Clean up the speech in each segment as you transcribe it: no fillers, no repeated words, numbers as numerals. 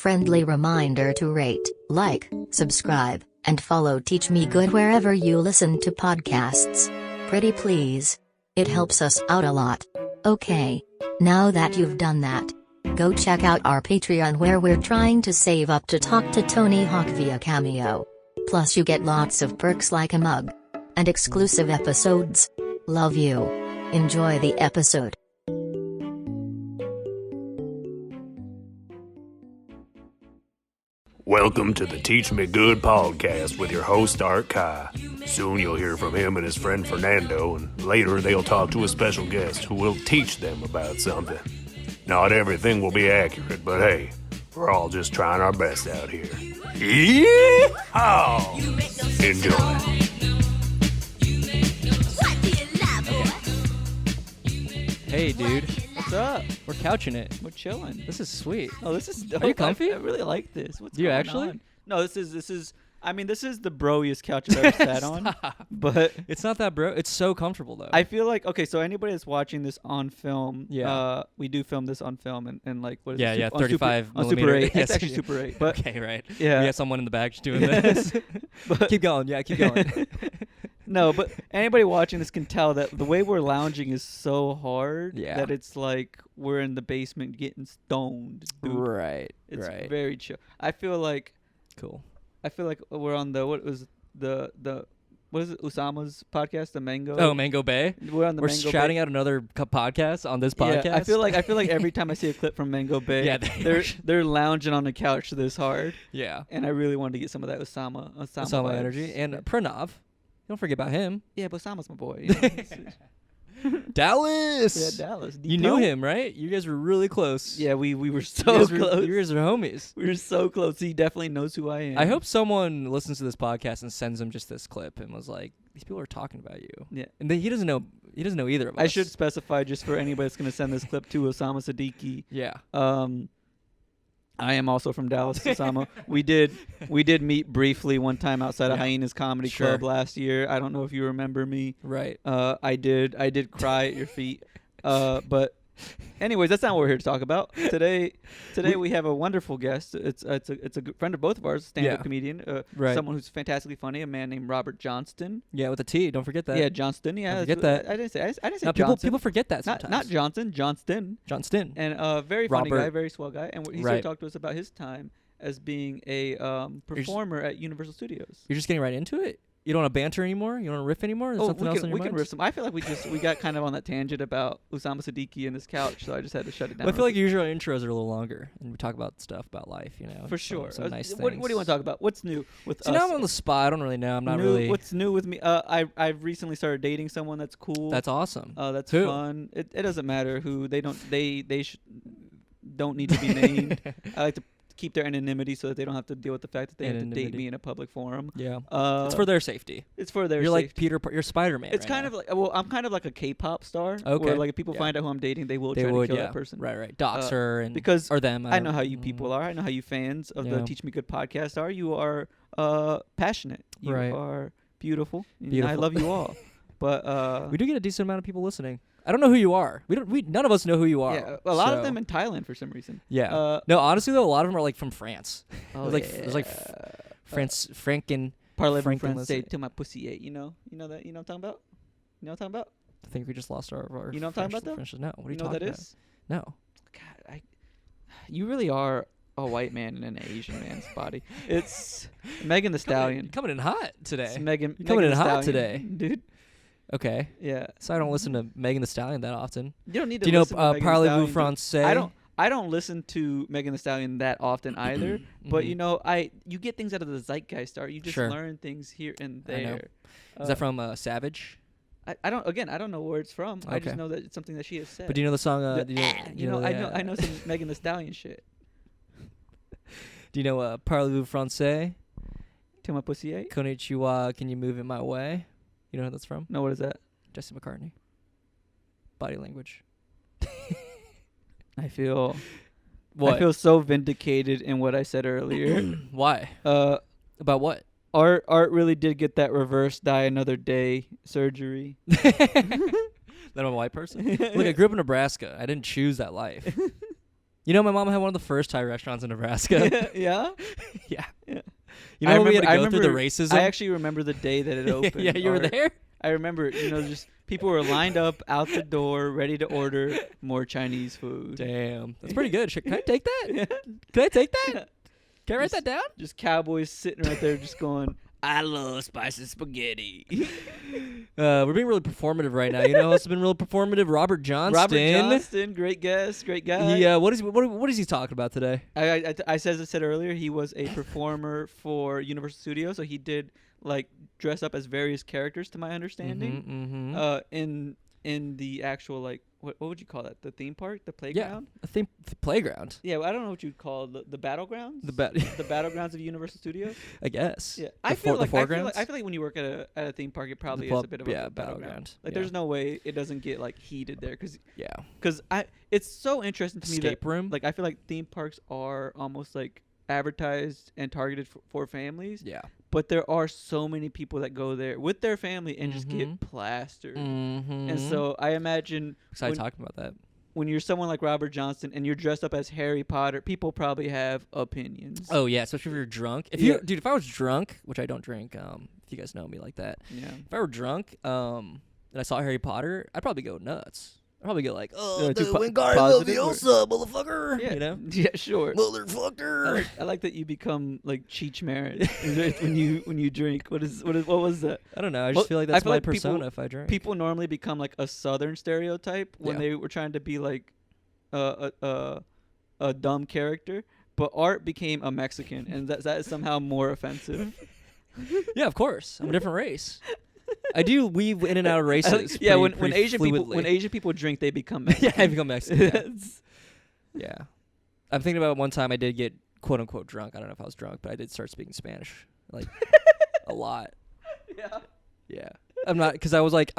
Friendly reminder to rate, like, subscribe, and follow Teach Me Good wherever you listen to podcasts. Pretty please. It helps us out a lot. Okay. Now that you've done that, go check out our Patreon where we're trying to save up to talk to Tony Hawk via Cameo. Plus you get lots of perks like a mug. And exclusive episodes. Love you. Enjoy the episode. Welcome to the Teach Me Good podcast with your host Art Kai. Soon you'll hear from him and his friend Fernando, and later they'll talk to a special guest who will teach them about something. Not everything will be accurate, but hey, we're all just trying our best out here. Yeehaw! Enjoy. Hey, dude. What's up? We're couching it. We're chilling. This is sweet. Oh, this is dope. Are you comfy? I really like this. What's Do you going actually? on? No, this is. I mean, this is the broiest couch I've ever sat on. But It's not that, bro. It's so comfortable, though. I feel like so anybody that's watching this on film, Yeah. we do film this on film and like what is Yeah, it? yeah, On Super- 35 on Super millimeter. 8. It's Yes, actually yeah. Super 8. But okay, right. yeah. We have someone in the back just doing this. But Keep going. Yeah, keep going. no, but anybody watching this can tell that the way we're lounging is so hard Yeah. that it's like we're in the basement getting stoned. Dude. Right. It's right. very chill. I feel like Cool. we're on the what is it, Usama's podcast, the Mango. Oh, Mango Bay. We're on the We're Mango shouting Bay. out another podcast on this podcast. Yeah, I feel like every time I see a clip from Mango Bay, Yeah, they're lounging on the couch this hard, yeah. and I really wanted to get some of that Usama Osama vibes. energy and Pranav. Don't forget about him. Yeah, but Usama's my boy. You know? Dallas. Yeah, Dallas. You knew him, right? You guys were really close. Yeah, we were You so guys were- close. You guys are homies. We were so close. He definitely knows who I am. I hope someone listens to this podcast and sends him just this clip and was like, "These people are talking about you." Yeah. And he doesn't know. He doesn't know either of us. I should specify just for anybody that's going to send this clip to Osama Siddiqui. Yeah. I am also from Dallas, Osama. We did meet briefly one time outside of Hyenas Comedy Sure. Club last year. I don't know if you remember me. Right. I did cry at your feet. But anyways, that's not what we're here to talk about. Today we have a wonderful guest. It's a good friend of both of ours, stand-up Yeah. comedian, Right. someone who's fantastically funny, a man named Robert Johnston. Yeah, with a T. Don't forget that. Yeah, Johnston. Yeah, Don't forget that's- that. I didn't say Now, Johnson. people forget that sometimes. Not Johnson, Johnston. Johnston. And very funny guy, Robert. very swell guy. And he's Right. going to talk to us about his time as being a performer at Universal Studios. You're just getting right into it. You don't want to banter anymore. You don't want to riff anymore. There's something else on your we can mind? riff some. I feel like we got kind of on that tangent about Usama Siddiqui and his couch, so I just had to shut it down. Well, I feel like usually our intros are a little longer, and we talk about stuff about life. You know, for sure. Some nice what things. do you want to talk about? What's new with So us? now I'm on the spot. I don't really know. I'm not New- really. What's new with me? I've recently started dating someone that's cool. That's awesome. That's Who? fun. It doesn't matter who. They don't don't need to be named. I like to keep their anonymity so that they don't have to deal with the fact that they have to date Anonymity. me in a public forum. Yeah. It's for their safety. It's for their You're safety. like Peter. You're Spider-Man. It's right kind now. of like I'm kind of like a K-pop star. Okay. Where like if people Yeah. find out who I'm dating, they will They try would, to kill yeah. that person. Right. Dox her and because or them. I know how you people are. I know how you fans of the Yeah. Teach Me Good podcast are. You are passionate. You Right. are beautiful. And I Beautiful. love you all. But We do get a decent amount of people listening. I don't know who you are. None of us know who you are. yeah, a lot of so- them in Thailand for some reason. Yeah. No, honestly though, a lot of them are like from France. Oh, There's like France, Franken. Parlez-vous Franklin français listening. till my pussy ate. You know that. You know what I'm talking about. You know what I'm talking about. I think we just lost our. You know what I'm talking French- about, though? French- No. What are you You know what talking that about? is? No. God, you really are a white man in an Asian man's body. It's Megan the Stallion. Coming in hot It's today. Megan. You're coming Megan in the hot Stallion. today. dude. Okay. Yeah. So I don't listen to Megan the Stallion that often. You don't need to. Do you know listen to Megan Thee Parlez-vous Stallion, français? I don't listen to Megan the Stallion that often either. But Mhm. you know, you get things out of the zeitgeist art. You just Sure. learn things here and I know. there. Is that from Savage? I don't know where it's from. I just Okay. know that it's something that she has said. But do you know the song? The, Do you know, I know some Megan the Stallion shit. Do you know Parlez-vous français? Till my pussy ate. Konnichiwa, can you move it my way? You know who that's from? No, what is that? Jesse McCartney. Body language. I feel What? I feel so vindicated in what I said earlier. Why? About what? Art really did get that reverse die another day surgery. That I'm a white person? Look, I grew up in Nebraska. I didn't choose that life. You know, my mom had one of the first Thai restaurants in Nebraska. Yeah? Yeah. Yeah. You know, we had to go through the racism. I actually remember the day that it opened. Yeah, you were there? I remember, just people were lined up out the door, ready to order more Chinese food. Damn. That's pretty good. Can I take that? Yeah. Can I take that? Can I write that down? Just cowboys sitting right there just going, I love spicy spaghetti. We're being really performative right now. You know what's been really performative? Robert Johnston. Robert Johnston, great guest, great guy. Yeah, what is he talking about today? As I said earlier, he was a performer for Universal Studios, so he did like dress up as various characters, to my understanding. In the actual like what would you call that? The theme park, the playground. Yeah, the playground. Yeah, I don't know what you'd call the battlegrounds. The battlegrounds of Universal Studios. I guess. Yeah, I feel like when you work at a theme park, it probably is a bit of a battleground. Like, there's no way it doesn't get like heated there, because it's so interesting to me that room. Like, I feel like theme parks are almost like advertised and targeted for families. Yeah. But there are so many people that go there with their family and just get plastered. And so I imagine excited talking about that. When you're someone like Robert Johnston and you're dressed up as Harry Potter, people probably have opinions. Oh yeah, especially if you're drunk. If I was drunk, which I don't drink, if you guys know me like that. Yeah. If I were drunk, and I saw Harry Potter, I'd probably go nuts. I'd probably go like, oh, the Wingardium Leviosa, motherfucker. Yeah. You know? Yeah, sure. Motherfucker. I like that you become like Cheech Marin when you drink. What was that? I don't know. I just feel like that's my persona if I drink. People normally become like a Southern stereotype when they were trying to be like a dumb character, but Art became a Mexican, and that is somehow more offensive. Yeah, of course. I'm a different race. I do weave in and out of races. When Asian people drink, they become Mexican. Yeah, I become Mexican. Yeah. I'm thinking about one time I did get quote unquote drunk. I don't know if I was drunk, but I did start speaking Spanish like a lot. Yeah. Yeah. I'm not, because I was at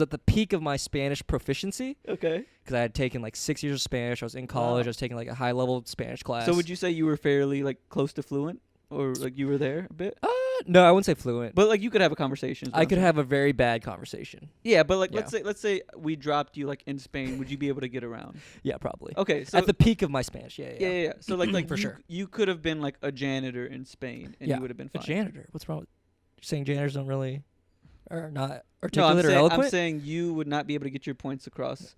the peak of my Spanish proficiency. Okay. Because I had taken like 6 years of Spanish. I was in college. I was taking like a high level Spanish class. So would you say you were fairly like close to fluent, or like you were there a bit? No, I wouldn't say fluent. But like you could have a conversation. I could have a very bad conversation. Yeah, but like let's say we dropped you like in Spain, would you be able to get around? Yeah, probably. Okay, so at the peak of my Spanish, yeah. So like for sure, you could have been like a janitor in Spain, and you would have been fine. A janitor? What's wrong with you're saying janitors don't really are not articulate or eloquent? I'm saying you would not be able to get your points across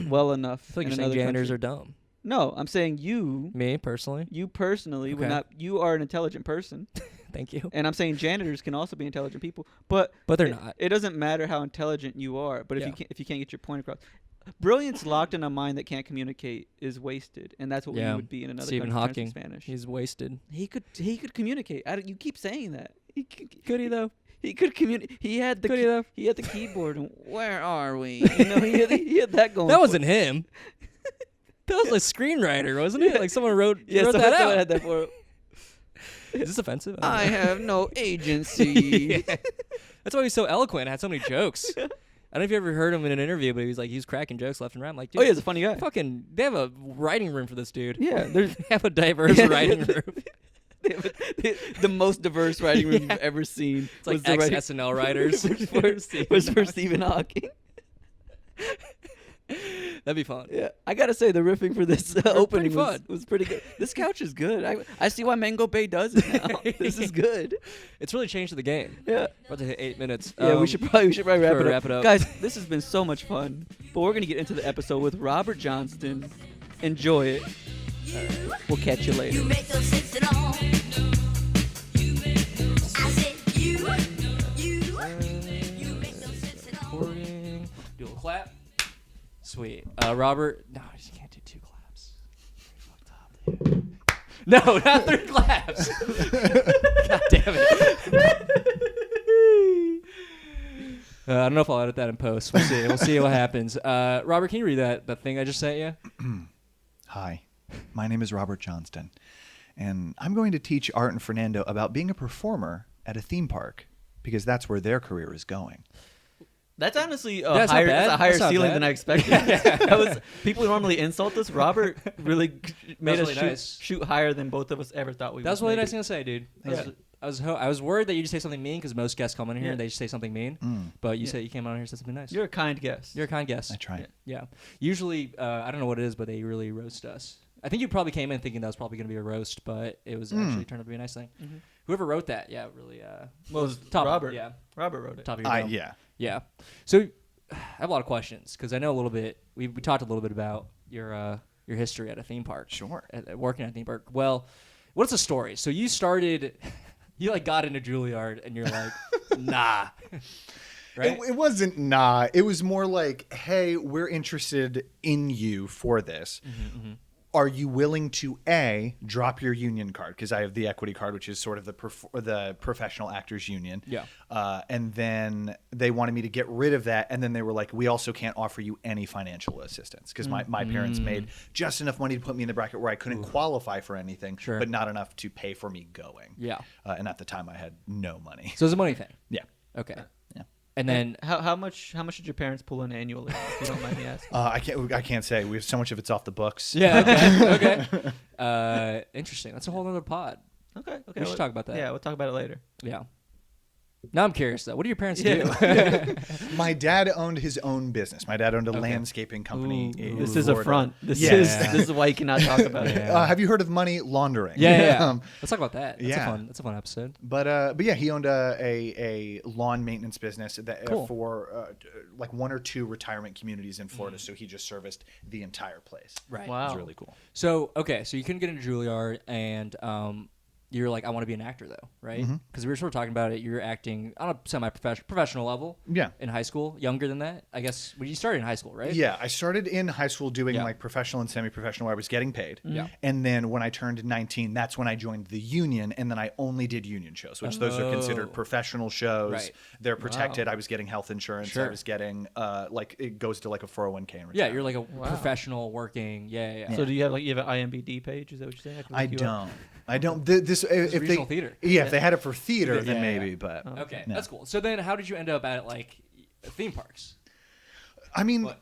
well enough. I feel like you're saying janitors are dumb. No, I'm saying you. Me personally. You personally would not. You are an intelligent person. Thank you. And I'm saying janitors can also be intelligent people, but they're not. It doesn't matter how intelligent you are, but if you can't get your point across, brilliance locked in a mind that can't communicate is wasted, and that's what we would be in another Stephen country. Hawking. Spanish. He's wasted. He could communicate. You keep saying that. Could he though? He could communicate. He had the keyboard. And where are we? He had that going. That wasn't him. That was a screenwriter, wasn't it? Like someone wrote that out. Someone had that for. Is this offensive? I have no agency. That's why he's so eloquent. Had so many jokes. I don't know if you ever heard him in an interview, but he was cracking jokes left and right. I'm like, dude, he's a funny guy. They have a writing room for this dude. Yeah, they have a diverse writing room. The most diverse writing room you've ever seen. It's like ex-SNL writers. was for Stephen Hawking. That'd be fun. Yeah, I gotta say the riffing for this opening was pretty good. This couch is good. I see why Mango Bay does it now. This is good. It's really changed the game. Yeah. About to hit 8 minutes. Yeah, we should probably wrap it up. Guys, this has been so much fun. But we're gonna get into the episode with Robert Johnston. Enjoy it. We'll catch you later. You make no sense at all. I said you make no sense at all. Recording. Do a little clap. Sweet. Robert. No, you can't do 2 claps. Fucked up, dude. No, not 3 claps. God damn it. I don't know if I'll edit that in post. We'll see. We'll see what happens. Robert, can you read that thing I just sent you? Hi, my name is Robert Johnston, and I'm going to teach Art and Fernando about being a performer at a theme park, because that's where their career is going. That's honestly a higher ceiling than I expected. People normally insult us. Robert really made us shoot higher than both of us ever thought we would. That was really nice thing to say, dude. Yeah. I was worried that you just say something mean, because most guests come in here and they just say something mean. But you said you came on here and said something nice. You're a kind guest. You're a kind guest. I try. Yeah. Usually, I don't know what it is, but they really roast us. I think you probably came in thinking that was probably going to be a roast, but it was actually turned out to be a nice thing. Whoever wrote that, yeah, really. Well, it was top, Robert. Yeah, Robert wrote it. top of your dome. Yeah. Yeah. So I have a lot of questions because I know a little bit. We talked a little bit about your history at a theme park. Sure. At working at a theme park. Well, what's the story? So you started, you like got into Juilliard and you're like, nah. Right? It wasn't nah. It was more like, hey, we're interested in you for this. Are you willing to drop your union card? Because I have the equity card, which is sort of the professional actors union. Yeah. And then they wanted me to get rid of that. And then they were like, we also can't offer you any financial assistance because my parents made just enough money to put me in the bracket where I couldn't qualify for anything, Sure. but not enough to pay for me going. Yeah. And at the time, I had no money. So it's a money thing. Yeah. Okay. Yeah. And then How much did your parents pull in annually? If you don't mind me asking. I can't say. We have so much of it's off the books. yeah, okay. Interesting. That's a whole other pod. Okay. We should talk about that. Yeah, we'll talk about it later. Yeah. Now I'm curious though. What do your parents do? My dad owned his own business. My dad owned a landscaping company. in This is a Florida. front. This Yeah. is why you cannot talk about it. Have you heard of money laundering? Yeah. Let's talk about that. yeah. That's a fun episode. But yeah, he owned a lawn maintenance business that Cool. for like 1 or 2 retirement communities in Florida. So he just serviced the entire place. Right. It Wow. was really cool. So so you couldn't get into Juilliard, and you're like, I want to be an actor though, right? Because we were sort of talking about it. You're acting on a semi-professional level. Yeah. In high school, younger than that, I guess. Well, you started in high school, right? Yeah, I started in high school doing Yeah. like professional and semi-professional where I was getting paid. Yeah. And then when I turned 19, that's when I joined the union, and then I only did union shows, which those are considered professional shows. Right. They're protected. I was getting health insurance. Sure. I was getting like it goes to like a 401k and Yeah, retirement. you're like a professional working. Yeah. So do you have an IMBD page? Is that what you're saying? I don't. I don't. This if they regional theater. Yeah, if they had it for theater, then Yeah. maybe. But Okay, No. that's cool. So then, how did you end up at like theme parks? I mean, What?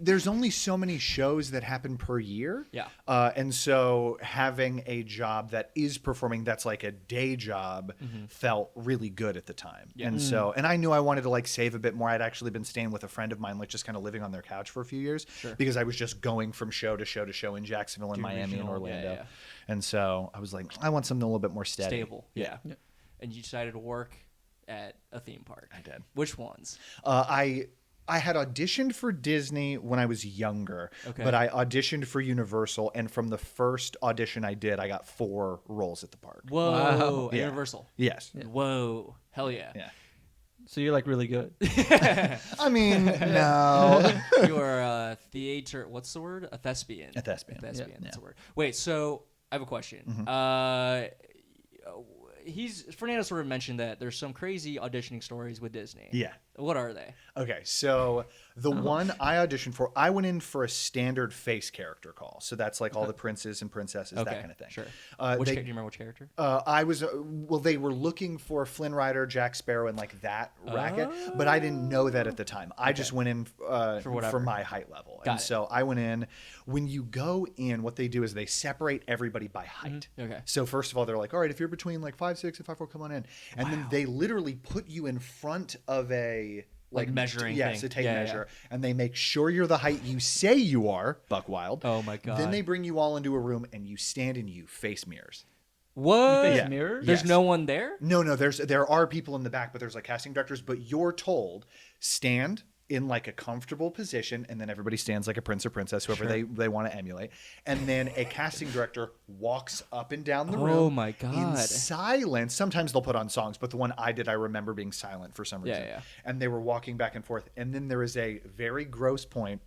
there's only so many shows that happen per year. Yeah. And so having a job that is performing that's like a day job felt really good at the time. Yeah. And so and I knew I wanted to like save a bit more. I'd actually been staying with a friend of mine, like just kind of living on their couch for a few years because I was just going from show to show to show in Jacksonville and Miami and regional, Orlando. yeah. And so I was like, I want something a little bit more steady. Stable. Yeah. And you decided to work at a theme park. I did. Which ones? I had auditioned for Disney when I was younger, Okay. but I auditioned for Universal, and from the first audition I did, I got 4 roles at the park. Whoa. Wow. At Yeah. Universal. Yes. Whoa. Hell yeah. Yeah. So you're like really good. I mean, no. You're a theater. What's the word? A thespian. A thespian. A thespian. Yeah. That's the word. Wait. So I have a question. Fernando sort of mentioned that there's some crazy auditioning stories with Disney. Yeah. What are they? Okay, so the one I auditioned for, I went in for a standard face character call. So that's like all the princes and princesses, that kind of thing. Sure. They- Do you remember which character? I was they were looking for Flynn Rider, Jack Sparrow, and like that racket, but I didn't know that at the time. I just went in whatever. for my height level, Got and it. so I went in. When you go in, what they do is they separate everybody by height. Okay. So first of all, they're like, all right, if you're between like 5'6" and 5'4", come on in, and then they literally put you in front of a Like measuring yes, thing. a tape Yeah, yeah, measure, and they make sure you're the height you say you are, buck wild. Oh my god. Then they bring you all into a room, and you stand and you face mirrors. What? Face Yeah. mirrors? There's Yes. no one there? No, there are people in the back, but there's like casting directors. But you're told stand in like a comfortable position, and then everybody stands like a prince or princess, whoever they want to emulate. And then a casting director walks up and down the room. Oh my In God. silence. Sometimes they'll put on songs, but the one I did, I remember being silent for some reason. yeah. And they were walking back and forth. And then there is a very gross point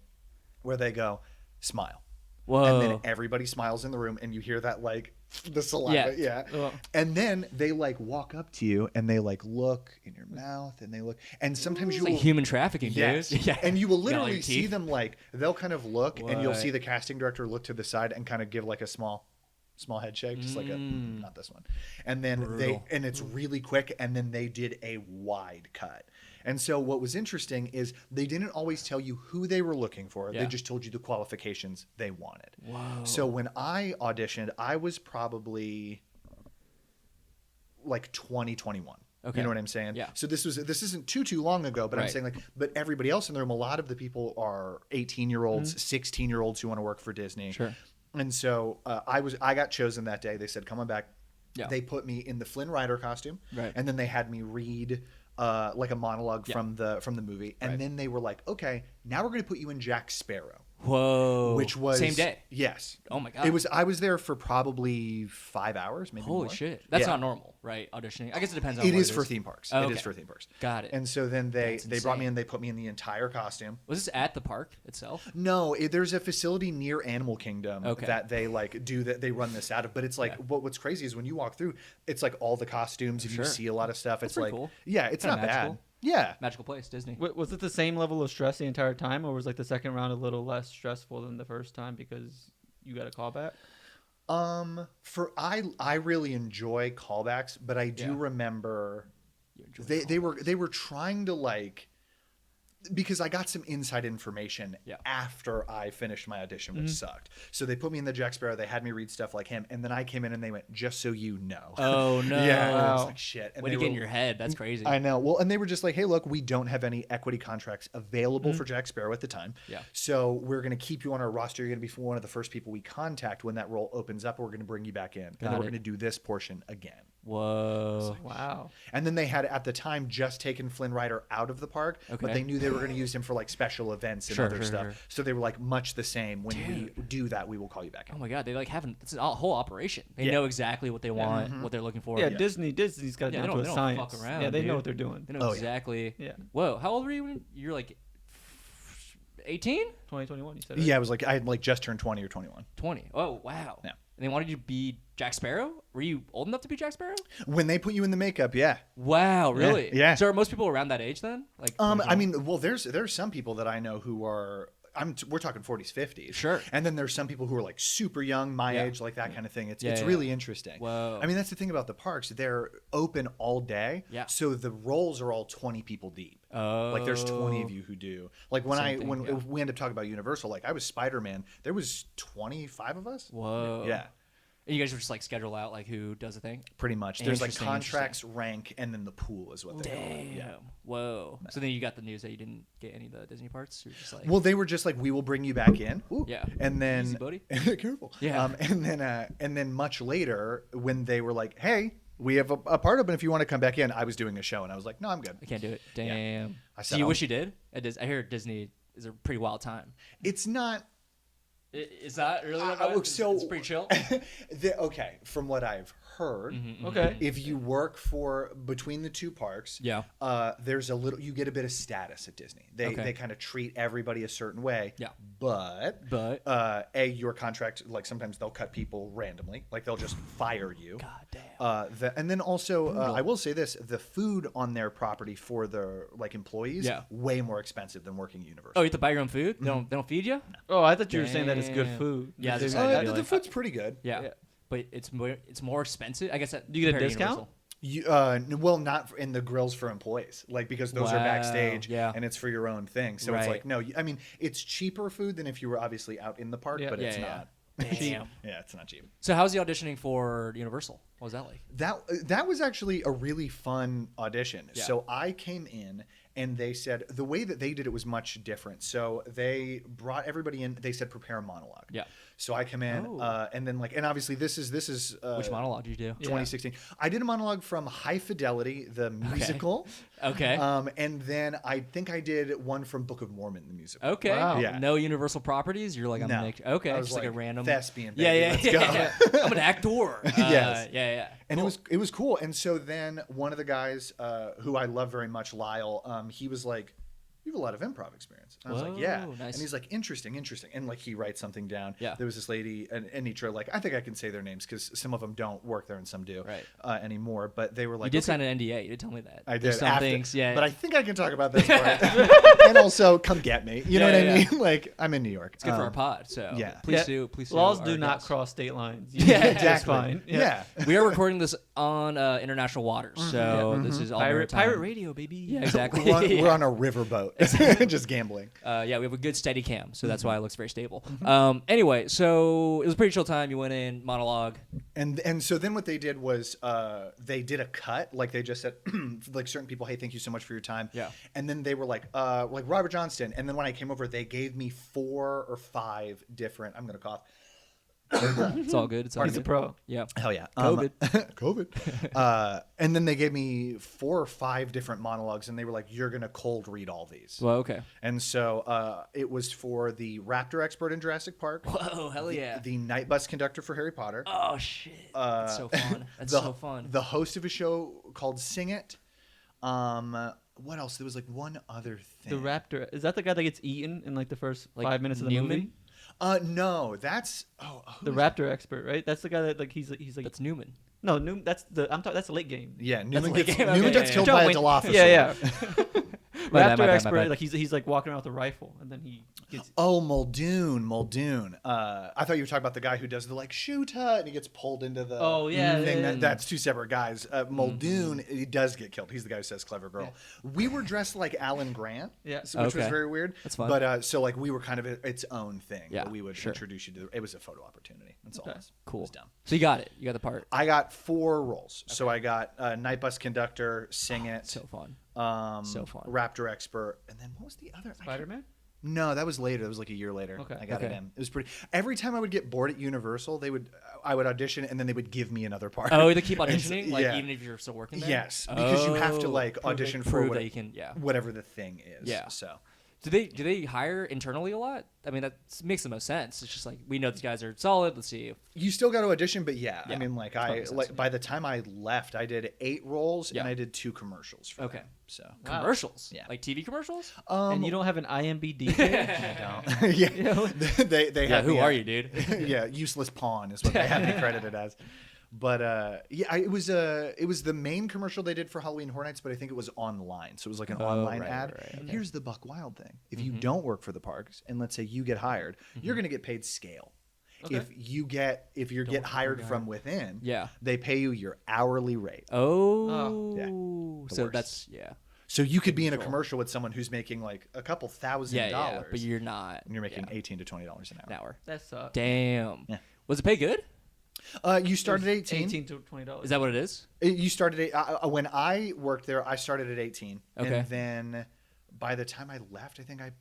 where they go, smile. Whoa. And then everybody smiles in the room, and you hear that like the saliva, Yeah. And then they like walk up to you, and they like look in your mouth, and they look, and sometimes you It's like will, human trafficking, dude. yes, Yeah. and you will Got all your literally see teeth. them like they'll kind of look, and you'll What? see the casting director look to the side and kind of give like a small head shake, just like a not this one, and then Brutal. and it's really quick, and then they did a wide cut. And so what was interesting is they didn't always tell you who they were looking for. Yeah. They just told you the qualifications they wanted. Whoa. So when I auditioned, I was probably like 20, 21. Okay. You know what I'm saying? Yeah. So this isn't too long ago, but I'm Right. saying like, but everybody else in the room, a lot of the people are 18-year-olds, 16-year-olds who want to work for Disney. Sure. And so I got chosen that day. They said, come on back. Yeah. They put me in the Flynn Rider costume, Right. and then they had me read like a monologue from the movie, and Right. then they were like, okay, now we're going to put you in Jack Sparrow. Whoa. Which was same day. Yes. Oh my God. It was. I was there for probably 5 hours, maybe Holy more. shit. That's Yeah. not normal, right? Auditioning. I guess it depends on It what is for theme parks. Oh, It is okay. for theme parks. Got it. And so then they That's brought me insane. in. They put me in the entire costume. Was this at the park itself? No, there's a facility near Animal Kingdom Okay. that they like do that. They run this out of. But it's like Yeah. what's crazy is when you walk through, it's like all the costumes and Sure. you see a lot of stuff. That's It's like pretty cool. yeah, it's Kinda not magical. bad. Yeah. Magical place, Disney. Was it the same level of stress the entire time, or was like the second round a little less stressful than the first time because you got a callback? I really enjoy callbacks, but I do Yeah. remember You enjoy they were trying to like, because I got some inside information Yeah. after I finished my audition, which sucked. So they put me in the Jack Sparrow. They had me read stuff like him, and then I came in and they went, "Just so you know." Oh no. yeah, and I was Wow. like, "Shit." And Way they to get in were- your head. That's crazy. I know. Well, and they were just like, "Hey, look, we don't have any equity contracts available for Jack Sparrow at the time. Yeah. So we're going to keep you on our roster. You're going to be one of the first people we contact when that role opens up. We're going to bring you back in, and then Got we're it. going to do this portion again." Whoa. Wow. And then they had at the time just taken Flynn Rider out of the park, but Okay. they knew they were going to use him for like special events and Sure, other sure, stuff. sure. So they were like much the same. When we do that, we will call you back in. Oh my God. They like haven't. It's a whole operation. They Yeah. know exactly what they want, what they're looking for. Yeah, Disney's got it Yeah, down they to a don't science. fuck around, yeah, they dude. know what they're doing. They know Oh, yeah. exactly. Yeah. Whoa. How old were you when you're like 18? 2021, you said. Right? Yeah, it was like I had like just turned 20 or 21. 20. Oh wow. Yeah. And they wanted you to be Jack Sparrow? Were you old enough to be Jack Sparrow? When they put you in the makeup, yeah. Wow, really? yeah. So are most people around that age then? Like I mean, well, there's some people that I know who are. We're talking 40s, 50s. Sure. And then there's some people who are like super young, my Yeah. age, like that kind of thing. It's Yeah, yeah, really interesting. Whoa. I mean, that's the thing about the parks. They're open all day. Yeah. So the roles are all 20 people deep. Oh. Like there's 20 of you who do. Like when Same thing, when yeah. we end up talking about Universal, like I was Spider-Man. There was 25 of us. Whoa. Yeah. And you guys just like schedule out like who does a thing? Pretty much. There's like Interesting, contracts, rank, and then the pool is what they call it. Damn. Yeah. Whoa. So then you got the news that you didn't get any of the Disney parts? You're just like, Well, they were just like, we will bring you back in. Ooh. Yeah. And then, Easy, buddy. careful. Yeah. And then much later, when they were like, hey, we have a part open if you want to come back in, I was doing a show, and I was like, no, I'm good. I can't do it. Damn. I So said, you I'll- wish you did? I hear Disney is a pretty wild time. It's not. Is that really what look, so it's pretty chill? Okay, from what I've heard, Okay. if you work for between the two parks, Yeah. there's a little, you get a bit of status at Disney. They Okay. they kind of treat everybody a certain way. Yeah. But But your contract, like sometimes they'll cut people randomly, like they'll just fire you. God damn. And then also, I will say this: the food on their property for the like employees, Yeah. way more expensive than working at Universal. Oh, you have to buy your own food? They don't feed you? Oh, I thought you were saying that it's good Damn. food. Yeah, They- that's Uh, I'd be the like- food's pretty good. Yeah. Yeah. But it's more expensive. I guess that Do you get a compared to discount? Universal. Well, not in the grills for employees, like because those are Wow, backstage, yeah. and it's for your own thing. So it's Right. like, no, I mean, it's cheaper food than if you were obviously out in the park, Yeah. but Yeah, it's yeah. not. Damn. Yeah, it's not cheap. So how's the auditioning for Universal? What was that like? That was actually a really fun audition. Yeah. So I came in and they said the way that they did it was much different. So they brought everybody in. They said prepare a monologue. Yeah. So I come in Oh. and then like, and obviously this is Which monologue did you do? 2016. I did a monologue from High Fidelity, the musical. Okay. And then I think I did one from Book of Mormon, the musical. Okay. Wow. Yeah. No Universal properties. You're like, I'm No. gonna make. Okay. I was Just like a random thespian. Yeah, Baby. yeah, Let's yeah. go. I'm an actor. Yes. Yeah. And it was cool. And so then one of the guys who I love very much, Lyle, he was like, you have a lot of improv experience. And I was like, yeah. Whoa, nice. And he's like, interesting. And like he writes something down. Yeah. There was this lady, Anitra, like I think I can say their names because some of them don't work there and some do Right. anymore. But they were like, You did okay. sign an NDA. You did tell me that. I did. There's some after, things. Yeah. But I think I can talk about this part. And also, come get me. You know Yeah, what yeah, I mean? Like, I'm in New York. it's good for our pod. So yeah. Please Yeah. sue. Please sue. Laws our do not guests. cross state lines. Yeah, It's Exactly. fine. Yeah. We are recording this on international waters. So this is all maritime. Pirate radio, baby. Yeah, exactly. We're on a riverboat, just gambling. Yeah, we have a good steady cam, so that's why it looks very stable. Anyway, so it was a pretty chill time. You went in, monologue. And so then what they did was they did a cut, like they just said, like certain people, hey, thank you so much for your time. Yeah. And then they were like Robert Johnston. And then when I came over, they gave me 4 or 5 different. I'm gonna cough. It's all good. It's all He's good. a pro. Yeah. Hell yeah. COVID. COVID. And then they gave me 4 or 5 different monologues, and they were like, "You're gonna cold read all these." Well, okay. And so it was for the raptor expert in Jurassic Park. Whoa, hell yeah. The night bus conductor for Harry Potter. Oh shit. That's so fun. That's so fun. The host of a show called Sing It. What else? There was like one other thing. The raptor. Is that the guy that gets eaten in like the first 5 minutes of the Newman? movie? No, that's The raptor expert, right? That's the guy that like he's like That's Newman. no Newman. That's the late game. yeah. That's Newman like- gets, okay, Newman yeah, gets yeah, killed yeah. by a Wait, Dilophosaurus. Yeah. My Raptor bad. expert, like he's like walking around with a rifle, and then he gets. Oh, Muldoon. I thought you were talking about the guy who does the like shoot and he gets pulled into the Oh, yeah, thing. yeah, That's 2 separate guys. Muldoon, he does get killed. He's the guy who says "clever girl." We were dressed like Alan Grant, Yeah. which was Okay. very weird. That's fun. But so like we were kind of its own thing. Yeah, where we would sure. introduce you to. It was a photo opportunity. That's all. Okay. It was. Cool. It was dumb. So you got it. You got the part. I got 4 roles. So I got night bus conductor, Sing It, So fun. So fun. raptor expert, and then what was the other? Spider-Man? No, that was later. That was like a year later. Okay. I got it Okay. in. It was pretty. Every time I would get bored at Universal, I would audition, and then they would give me another part. Oh, they keep And auditioning, like yeah. even if you're still working there. Yes, because you have to like Prove audition it- for prove what, that you can. Yeah. whatever the thing is. Yeah. So Do they hire internally a lot? I mean, that makes the most sense. It's just like we know these guys are solid. Let's see. you still got to audition, but yeah, I Yeah. mean, like That makes sense. like by the time I left, I did 8 roles Yeah. and I did 2 commercials. For Okay. them, so Wow. Commercials. Yeah. Like TV commercials. And you don't have an IMBD page? yeah, they Yeah. have Who me are at- you, dude? yeah, useless pawn is what they have me credited as. But yeah, it was the main commercial they did for Halloween Horror Nights, but I think it was online, so it was like an online right, ad. right, okay. Here's the buck wild thing: if you don't work for the parks, and let's say you get hired, you're going to get paid scale. Okay. If you get hired from within, Yeah. they pay you your hourly rate. Oh. Yeah. The So worst. that's yeah. So you could be in a commercial with someone who's making like a couple $1,000, Yeah. But you're not. and you're making yeah, $18 to $20 an an hour. hour. That sucks. Damn. Yeah. Was it pay good? You started at 18. $18 to $20. Is that what it is? You started when I worked there. I started at 18, Okay. and then by the time I left, I think I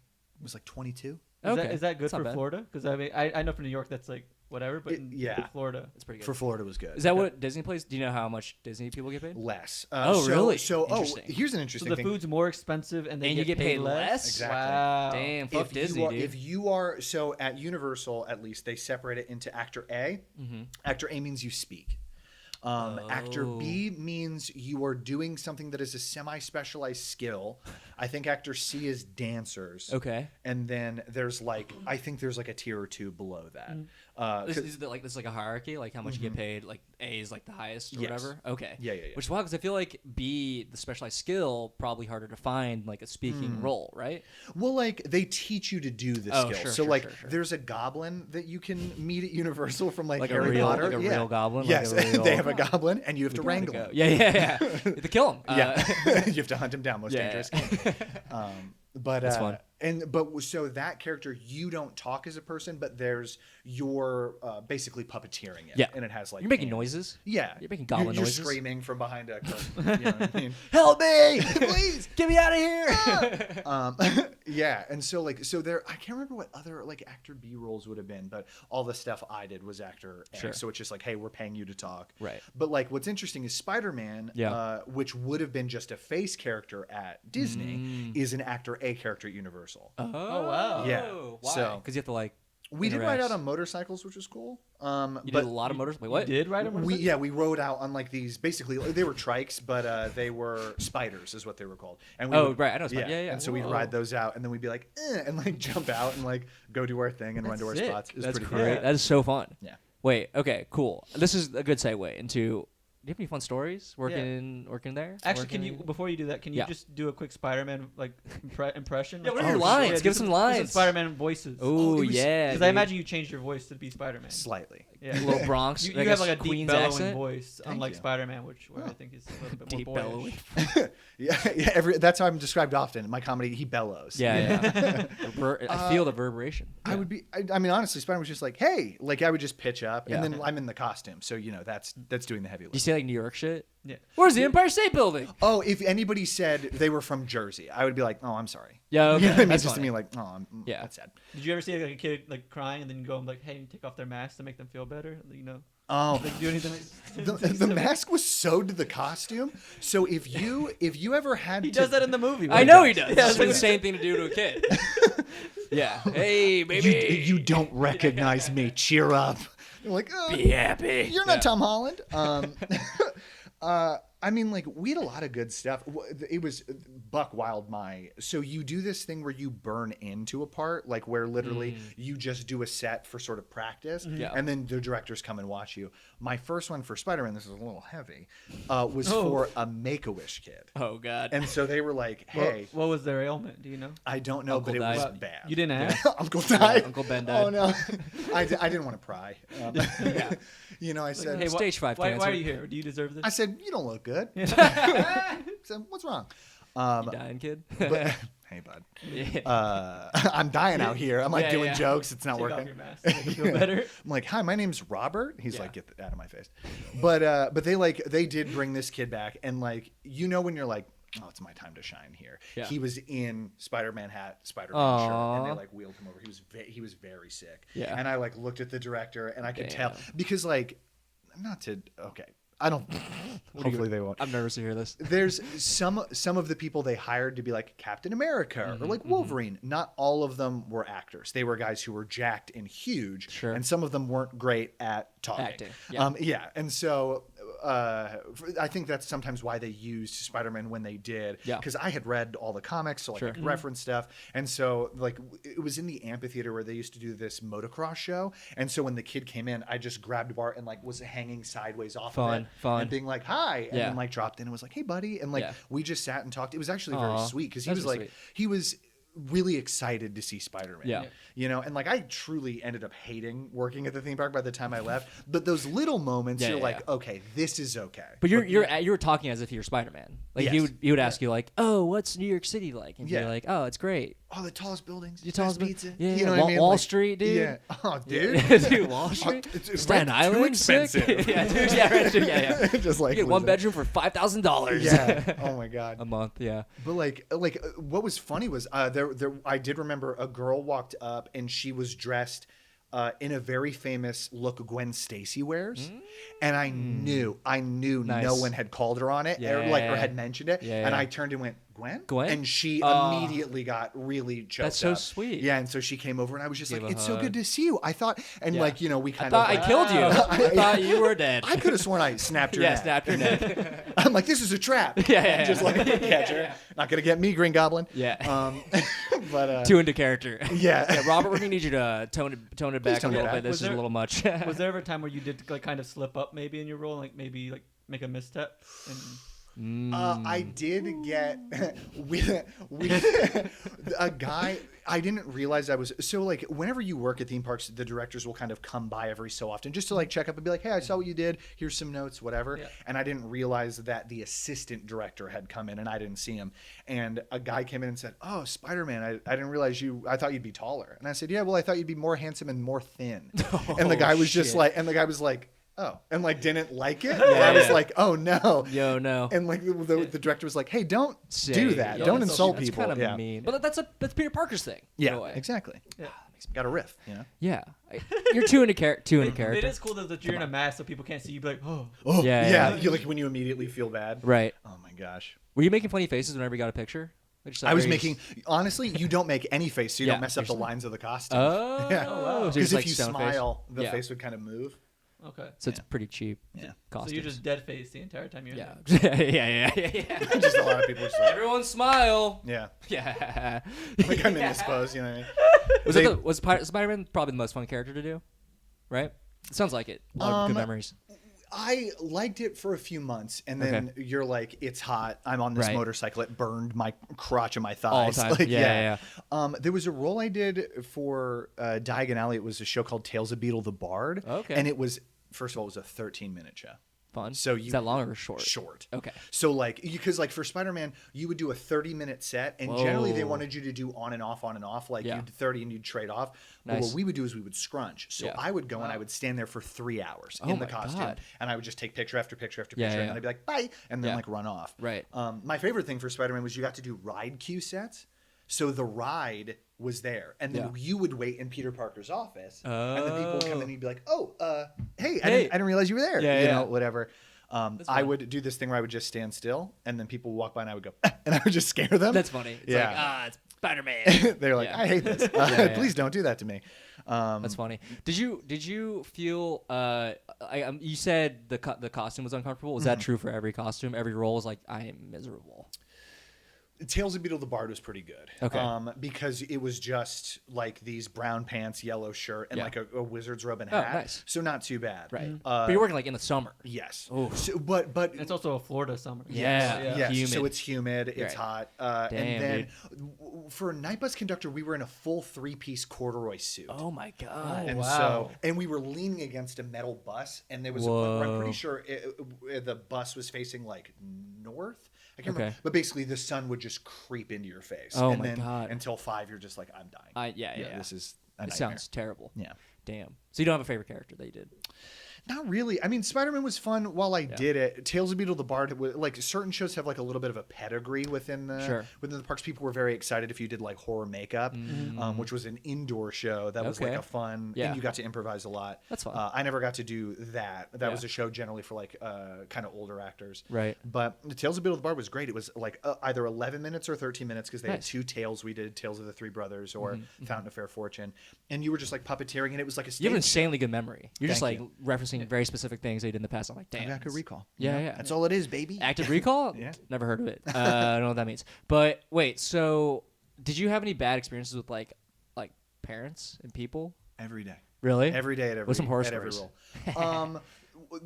was like 22. Okay. Is that good That's not for bad. Florida? Because I mean, I know from New York that's like whatever, but yeah. Florida. It's pretty good. For Florida was good. Is that what Disney plays? Do you know how much Disney people get paid? less? Oh, really? So Interesting. here's an So interesting the thing. food's more expensive and they And you get paid less? Exactly. Wow. Damn. Fuck If Disney, you are, dude. if you are so at Universal, at least they separate it into actor A. Mm-hmm. Actor A means you speak. Actor B Oh. means you are doing something that is a semi-specialized skill. I think actor C is dancers. Okay. And then there's like I think there's like a tier or 2 below that. Is it like this like a hierarchy, like how much you get paid? Like A is like the highest or Yes. whatever. Okay. Yeah. Which is wild because I feel like B, the specialized skill, probably harder to find like a speaking role, right? Well, like they teach you to do the Oh, skill. sure, So sure, like sure. there's a goblin that you can meet at Universal from like, Like a Harry real- Potter. like a Yeah. real goblin? Like Yes, a real- they have a goblin, and you have to wrangle him. Yeah. You have to kill him. Yeah, you have to hunt him down. Most yeah. dangerous game. But That's fun. So that character, you don't talk as a person, but you're basically puppeteering it. Yeah. And it has like You're making hands. noises. Yeah, You're making goblin you're noises. screaming from behind a curtain. You know what I mean? Help me, please, get me out of here. Yeah, and so there, I can't remember what other like actor B roles would have been, but all the stuff I did was actor A. Sure. So it's just like, hey, we're paying you to talk. Right. But like, what's interesting is Spider-Man, Yeah. which would have been just a face character at Disney, is an actor A character at Universal. Oh, wow. Yeah. Why? So- Because you have to like. We did ride interact. out on motorcycles, which was cool. You but did a lot of motors. Wait, what? You did ride a motorcycle? we rode out on like these basically they were trikes, but they were spiders is what they were called. And we Oh, would- right, I know spiders. Yeah. And so we'd Whoa. ride those out, and then we'd be like, and like jump out and like go do our thing and run to our sick. spots. It was That's pretty great. cool. That is so fun. Yeah. Wait. Okay. Cool. This is a good segue into. Do you have any fun stories working there? Actually, can Working- you before you do that, can you Yeah. just do a quick Spider-Man like impression? Yeah, what are Like, your Oh, lines? shit. Give us some lines. Spider-Man voices. Oh it was- yeah. Because I dude. imagine you changed your voice to be Spider-Man. Slightly. Yeah. Little Bronx. You I have guess like a deep Queen's bellowing accent. voice, unlike you. Spider-Man, where I think is a little bit Deep more boyish. bellowing. Yeah. That's how I'm described often. In my comedy, he bellows. Yeah. I feel the reverberation. I would be. I mean, honestly, Spider-Man was just like, "Hey," like I would just pitch up, Yeah. and then I'm in the costume, so that's doing the heavy Do you lifting. say like New York shit? Yeah. Where's the Empire State Building? Oh, if anybody said they were from Jersey, I would be like, "Oh, I'm sorry." Yeah, okay. You know what I mean? That's Just to funny. me, like, "Oh, Yeah. that's sad." Did you ever see like a kid like crying and then you go and like, hey, take off their mask to make them feel better? You know, Oh, like do anything. the mask was sewed to the costume. So if you ever had He to, does that in the movie. I right? know he does. Yeah, It's it's an like- insane thing to do to a kid. Yeah. Hey, baby. you don't recognize me. Cheer up. You're like, oh, Be happy. you're not Tom Holland. I mean, like, we had a lot of good stuff. It was Buck Wild so you do this thing where you burn into a part, like where literally you just do a set for sort of practice, Yeah. and then the directors come and watch you. My first one for Spider-Man, this is a little heavy, was for a Make-A-Wish kid. Oh God. And so they were like, hey, What was their ailment? Do you know? I don't know, Uncle but it died. was bad. You didn't ask. Uncle died. Uncle Ben died. Oh, no. I didn't want to pry. I said, Hey, Stage 5 why cancer. are you here? Do you deserve this? I said, you don't look good. I said, what's wrong? You dying, kid? But, hey, bud. Yeah. I'm dying out here. I'm like Yeah, doing yeah. jokes. It's not Take off working. your mask to make you feel better. I'm like, hi, my name's Robert. He's Yeah. like, get out of my face. But they did bring this kid back, and like, when you're like, oh, it's my time to shine here. Yeah. He was in Spider-Man hat, Spider-Man shirt, and Aw. they like wheeled him over. He was very sick. Yeah. And I like looked at the director, and I could Damn. tell because like, I don't. Hopefully they won't. I'm nervous to hear this. There's some of the people they hired to be like Captain America or like Wolverine. Not all of them were actors. They were guys who were jacked and huge, Sure. and some of them weren't great at talking. Acting, yeah. And so I think that's sometimes why they used Spider-Man when they did. Yeah. Because I had read all the comics, so like Sure. I could reference stuff, and so like it was in the amphitheater where they used to do this motocross show, and so when the kid came in, I just grabbed Bart and like was hanging sideways off of it, Fun. and being like hi, and Yeah. then like dropped in and was like, hey buddy, and like Yeah. we just sat and talked. It was actually very Aw, sweet because he that's was really like sweet. he was really excited to see Spider-Man. Yeah. And like I truly ended up hating working at the theme park by the time I left. But those little moments, Yeah, you're yeah, like, yeah. okay, this is okay. But you're talking as if you're Spider-Man. Like Yes. he would ask you like, oh, what's New York City like? And Yeah. you're like, oh, it's great. Oh, the tallest buildings, The tallest best bu- pizza. yeah, You know yeah. what I mean? Wall Like, Street, dude. Yeah. Oh, dude. Dude, Wall Street. It's Staten rent too Island, sick. expensive. yeah, dude. Yeah, right, dude, yeah. Just like You get one losing. bedroom for $5,000. Yeah. Oh my god. A month. Yeah. But what was funny was there I did remember a girl walked up and she was dressed in a very famous look Gwen Stacy wears, and I knew Nice. no one had called her on it or Yeah. had mentioned it, Yeah, and yeah. I turned and went, Gwen, Gwen? and she Oh. immediately got really choked That's so up. sweet. Yeah, and so she came over and I was just Gave like, a it's so hug. good to see you. I thought, and Yeah. we I kind thought of I killed you. I thought you were dead. I could have sworn I snapped her Yeah, neck. snapped your neck. I'm like, this is a trap. Yeah. Just like catch her. Not gonna get me, Green Goblin. Yeah. But Too into character. yeah. Yeah, Robert, we're gonna need you to tone it back a tone it little back. bit. This Was is a there- little much. Was there ever a time where you did like kind of slip up maybe in your role, like maybe like make a misstep? And I did get with a guy. I didn't realize I was so like whenever you work at theme parks, the directors will kind of come by every so often just to like check up and be like, hey, I saw what you did. Here's some notes, whatever. Yeah. And I didn't realize that the assistant director had come in and I didn't see him. And a guy came in and said, oh, Spider-Man, I didn't realize I thought you'd be taller. And I said, yeah, well, I thought you'd be more handsome and more thin. And the guy was just shit. like, oh, and like didn't like it. I was yeah. like, oh no. Yo, no. And like the director was like, "Hey, don't Say- do that. Yo, Don't that's insult that's people." Kind of yeah, mean. But that's Peter Parker's thing. in yeah, a way. exactly. Yeah. Got a riff, you know. Yeah. You're too into character. it is cool that you're in a mask so people can't see you. Be like, oh, Oh, Yeah, yeah. yeah. You like when you immediately feel bad. Right. Oh my gosh. Were you making funny faces whenever you got a picture? Just I was very- making honestly. You don't make any face, so you Yeah, don't mess up the you're just- lines of the costume. Oh. Yeah. Oh, wow. So Because you're if just, like, you stone face? smile, the Yeah. face would kind of move. okay. So it's pretty cheap. Yeah. So Costumes. you're just dead faced the entire time you're Yeah. in there. yeah. Just a lot of people just like, Everyone smile. yeah. Yeah. Like I'm in this pose, you know what I mean? Was They- Spider-Man probably the most fun character to do? Right? It sounds like it. A lot of good memories. I liked it for a few months, and then you're like, it's hot. I'm on this motorcycle. It burned my crotch and my thighs. All the time. Like, Yeah. There was a role I did for Diagon Alley. It was a show called Tales of Beetle the Bard. Okay. And it was, first of all, it was a 13-minute show. Fun. So Is that long or short? Short. Okay. So like, because like for Spider-Man, you would do a 30-minute set, and generally they wanted you to do on and off. Like you'd 30 and you'd trade off. But what we would do is we would scrunch. So I would go and I would stand there for 3 hours in the costume, and I would just take picture after picture after picture, and I'd be like, bye, and then like run off. Right. My favorite thing for Spider-Man was you got to do ride cue sets. So the ride was there, and then you would wait in Peter Parker's office, and then people would come in and you'd be like, hey, I didn't realize you were there. You know, whatever. I would do this thing where I would just stand still, and then people would walk by, and I would go, and I would just scare them. That's funny. It's like, it's Spider-Man. They're like, I hate this. Please don't do that to me. That's funny. Did you feel? You said the costume was uncomfortable. Was that true for every costume? Every role was like, I am miserable. Tales of Beetle the Bard was pretty good. Okay. Because it was just like these brown pants, yellow shirt, and like a wizard's robe and hat. Nice. So not too bad. Right. But you're working like in the summer. Yes. So, but it's also a Florida summer. Yes. Humid. So it's humid. It's hot. Damn, and then for a night bus conductor, we were in a full 3-piece corduroy suit. Oh my god. And we were leaning against a metal bus, and there was I'm pretty sure the bus was facing like north. I can't remember. But basically, the sun would just creep into your face. Oh, and my then God. Until 5, you're just like, I'm dying. This is a nightmare. Sounds terrible. Yeah. Damn. So you don't have a favorite character that you did? Not really. I mean, Spider-Man was fun while I did it. Tales of Beetle the Bard, like certain shows have like a little bit of a pedigree within the parks. People were very excited if you did like horror makeup, which was an indoor show that was like a fun, and you got to improvise a lot. That's fun. I never got to do that. That was a show generally for like kind of older actors. Right. But the Tales of Beetle the Bard was great. It was like either 11 minutes or 13 minutes because they had 2 tales. We did Tales of the Three Brothers or Fountain of Fair Fortune, and you were just like puppeteering, and it was like a stage. You have an insanely good memory. You're just Thank like referencing very specific things that you did in the past. I'm like, damn. I got good recall. Yeah. That's all it is, baby. Active recall? Yeah. Never heard of it. I don't know what that means. But wait, so did you have any bad experiences with like parents and people? Every day. Really? Every day at every What's some horror at every stories? role.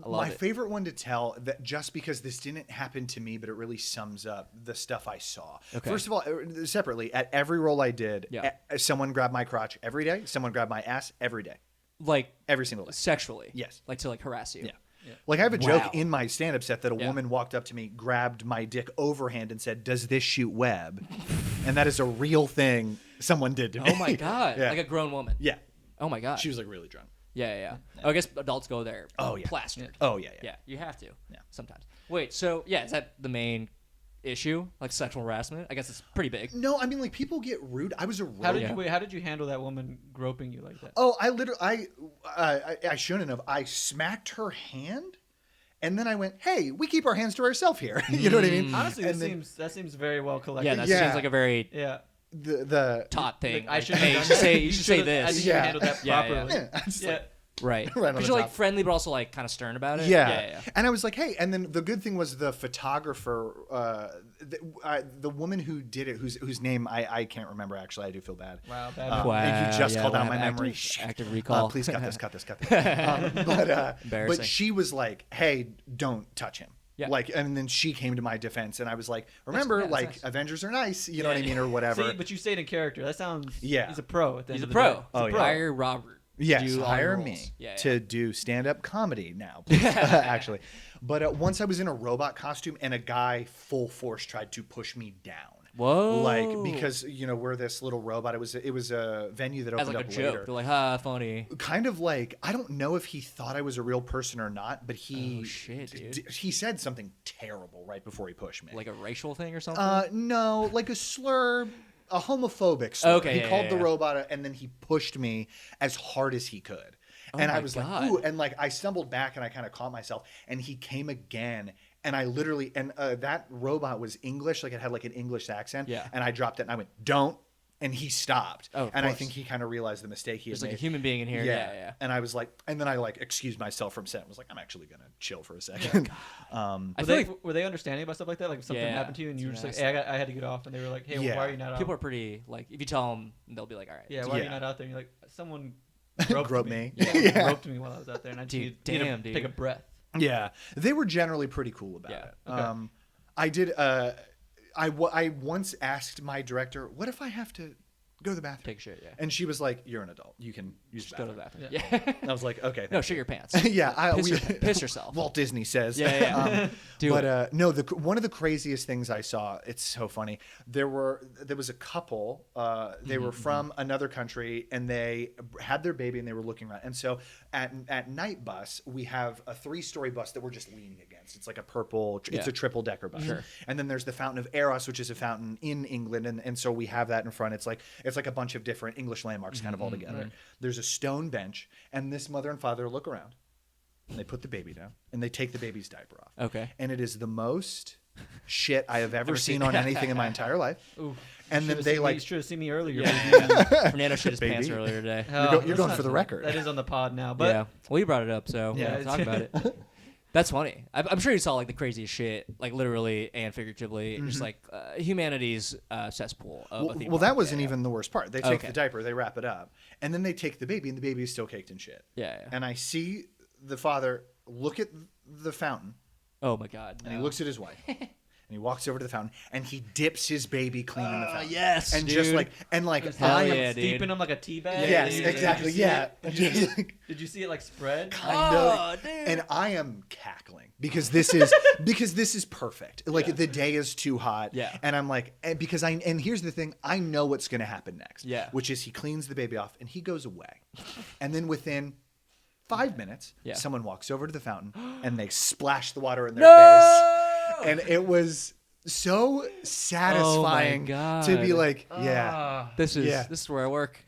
My it. favorite one to tell, that just because this didn't happen to me, but it really sums up the stuff I saw. Okay. First of all, separately, at every role I did, someone grabbed my crotch every day. Someone grabbed my ass every day. Like Every single day. sexually? Yes. Like to like harass you? Yeah. Like I have a Wow. joke in my stand-up set that a woman walked up to me, grabbed my dick overhand, and said, "Does this shoot web?" And that is a real thing someone did to me. Oh my god! Yeah. Like a grown woman. Yeah. Oh my god. She was like really drunk. Yeah. Oh, I guess adults go there. Oh, yeah. Plastered. Oh yeah. Yeah, you have to. Yeah. Sometimes. Wait. So is that the main issue? Like sexual harassment? I guess it's pretty big. No, I mean like people get rude. I was a How rodent. how did you handle that woman groping you like that? Oh, I shouldn't have. I smacked her hand, and then I went, "Hey, we keep our hands to ourselves here." You know what I mean? Honestly, And then that seems very well collected. Yeah, that Yeah. seems like a very the taut thing. Like, I Like, should hey, you should say I this. think you handled that Yeah, properly. yeah, I just, like, Right. Right on Because the you're top. like friendly, but also like kind of stern about it. Yeah. And I was like, hey, and then the good thing was the photographer, the woman who did it, whose name I can't remember, actually. I do feel bad. Wow, bad. And you just called out my active- memory. Active recall. Please cut this. But Embarrassing. she was like, hey, don't touch him. Yeah. Like, and then she came to my defense, and I was like, remember, that's like, nice. Avengers are nice, you know what I mean, or whatever. See, but you stayed in character. That sounds. Yeah. He's a pro. At the He's end a of the pro. day. Oh, yeah. Hire Robert. Yes, do all hire your me roles. Yeah. to do stand-up comedy now, please, actually. But once I was in a robot costume, and a guy full force tried to push me down. Whoa. Like, because, we're this little robot. It was a venue that As opened like a up joke. later. They're like, funny. Kind of like, I don't know if he thought I was a real person or not, but he Oh, shit, dude. he said something terrible right before he pushed me. Like a racial thing or something? No, like a slur, a homophobic slur. Okay, He yeah, called yeah, the yeah. robot, and then he pushed me as hard as he could. And my I was God. like, ooh, and like I stumbled back and I kind of caught myself, and he came again. And I literally, that robot was English, like it had like an English accent. Yeah. And I dropped it and I went, don't. And he stopped. Oh, of and I course. think he kind of realized the mistake he There's had like made. a human being in here. Yeah. And I was like, and then I like excused myself from set. I was like, I'm actually going to chill for a second. I Were feel they, like were they understanding about stuff like that? Like if something Yeah, happened to you and you were it's just like, hey, I had to get off, and they were like, hey, well, Yeah. why are you not out? people are pretty, like, if you tell them, they'll be like, all right. Yeah, why are Yeah. you not out there? And you're like, someone groped Groped me. me. Yeah, Yeah. groped me while I was out there, and I Dude, need to damn, dude. take a breath. Yeah, they were generally pretty cool about it. Okay. I did. I once asked my director, "What if I have to go to the bathroom?" Take a shit, yeah. And she was like, "You're an adult. You can use the Go to bathroom." the bathroom. Yeah. And I was like, "Okay." No, thank shit you." your pants. Yeah, Piss yourself. Walt Disney says. Yeah. Do but it. no, one of the craziest things I saw. It's so funny. There was a couple. They were from another country, and they had their baby, and they were looking around. And so at night bus, we have a 3-story bus that we're just leaning against. It's like a purple. It's a triple decker bus. Sure. And then there's the Fountain of Eros, which is a fountain in England, and so we have that in front. It's like a bunch of different English landmarks kind of all together. There's a stone bench, and this mother and father look around, and they put the baby down, and they take the baby's diaper off. Okay. And it is the most shit I have ever seen on anything in my entire life. And then they You should have seen me earlier. Fernando shit his pants Baby. earlier today. You're going for the record. That is on the pod now, but Yeah. Well, you brought it up, so Yeah. we'll talk about it. That's funny. I'm sure you saw like the craziest shit, like literally and figuratively, just like humanity's cesspool of a theme Well, park. that wasn't even the worst part. They take Okay. the diaper, they wrap it up, and then they take the baby, and the baby is still caked in shit. Yeah. And I see the father look at the fountain, Oh my god. and he looks at his wife, and he walks over to the fountain, and he dips his baby clean in the fountain. yes, and dude. just like Hell I am yeah, dude. steeping them like a tea bag. Yes, Did you exactly. see Yeah. it? Just like, Did you see it like spread? kind of. Oh, dude. And I am cackling because this is perfect. Like the day is too hot. Yeah. And I'm like, and here's the thing, I know what's gonna happen next. Yeah. Which is he cleans the baby off and he goes away. And then within 5 minutes, someone walks over to the fountain and they splash the water in their face. And it was so satisfying God. to be like, yeah, This is where I work.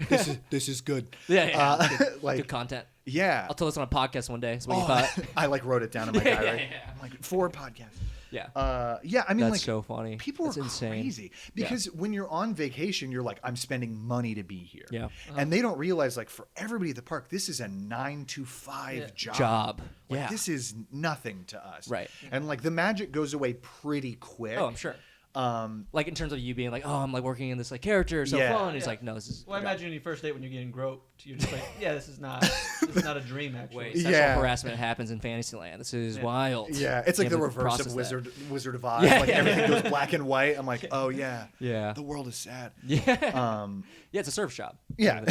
this is good. Yeah. Like, Good content. yeah. I'll tell this on a podcast one day. That's what you thought. I like wrote it down in my diary. I'm like 4 podcasts. Yeah. Yeah, I mean, That's like, so funny. people That's are insane. crazy because when you're on vacation, you're like, I'm spending money to be here. Yeah. And they don't realize, like, for everybody at the park, this is a 9 to 5 job. Like, Yeah. this is nothing to us. Right. And like the magic goes away pretty quick. Oh, I'm sure. Like in terms of you being like, oh, I'm like working in this like character, so Yeah. fun. It's like, no, this is. Well, I imagine on your first date when you're getting groped, you're just like, yeah, this is not a dream actually. Wait, sexual harassment happens in Fantasyland. This is wild. Yeah, it's like You the have to reverse process of that. Wizard of Oz. Yeah, like yeah. everything goes black and white. I'm like, oh yeah, Yeah. the world is sad. Yeah. Yeah, it's a surf shop. Yeah.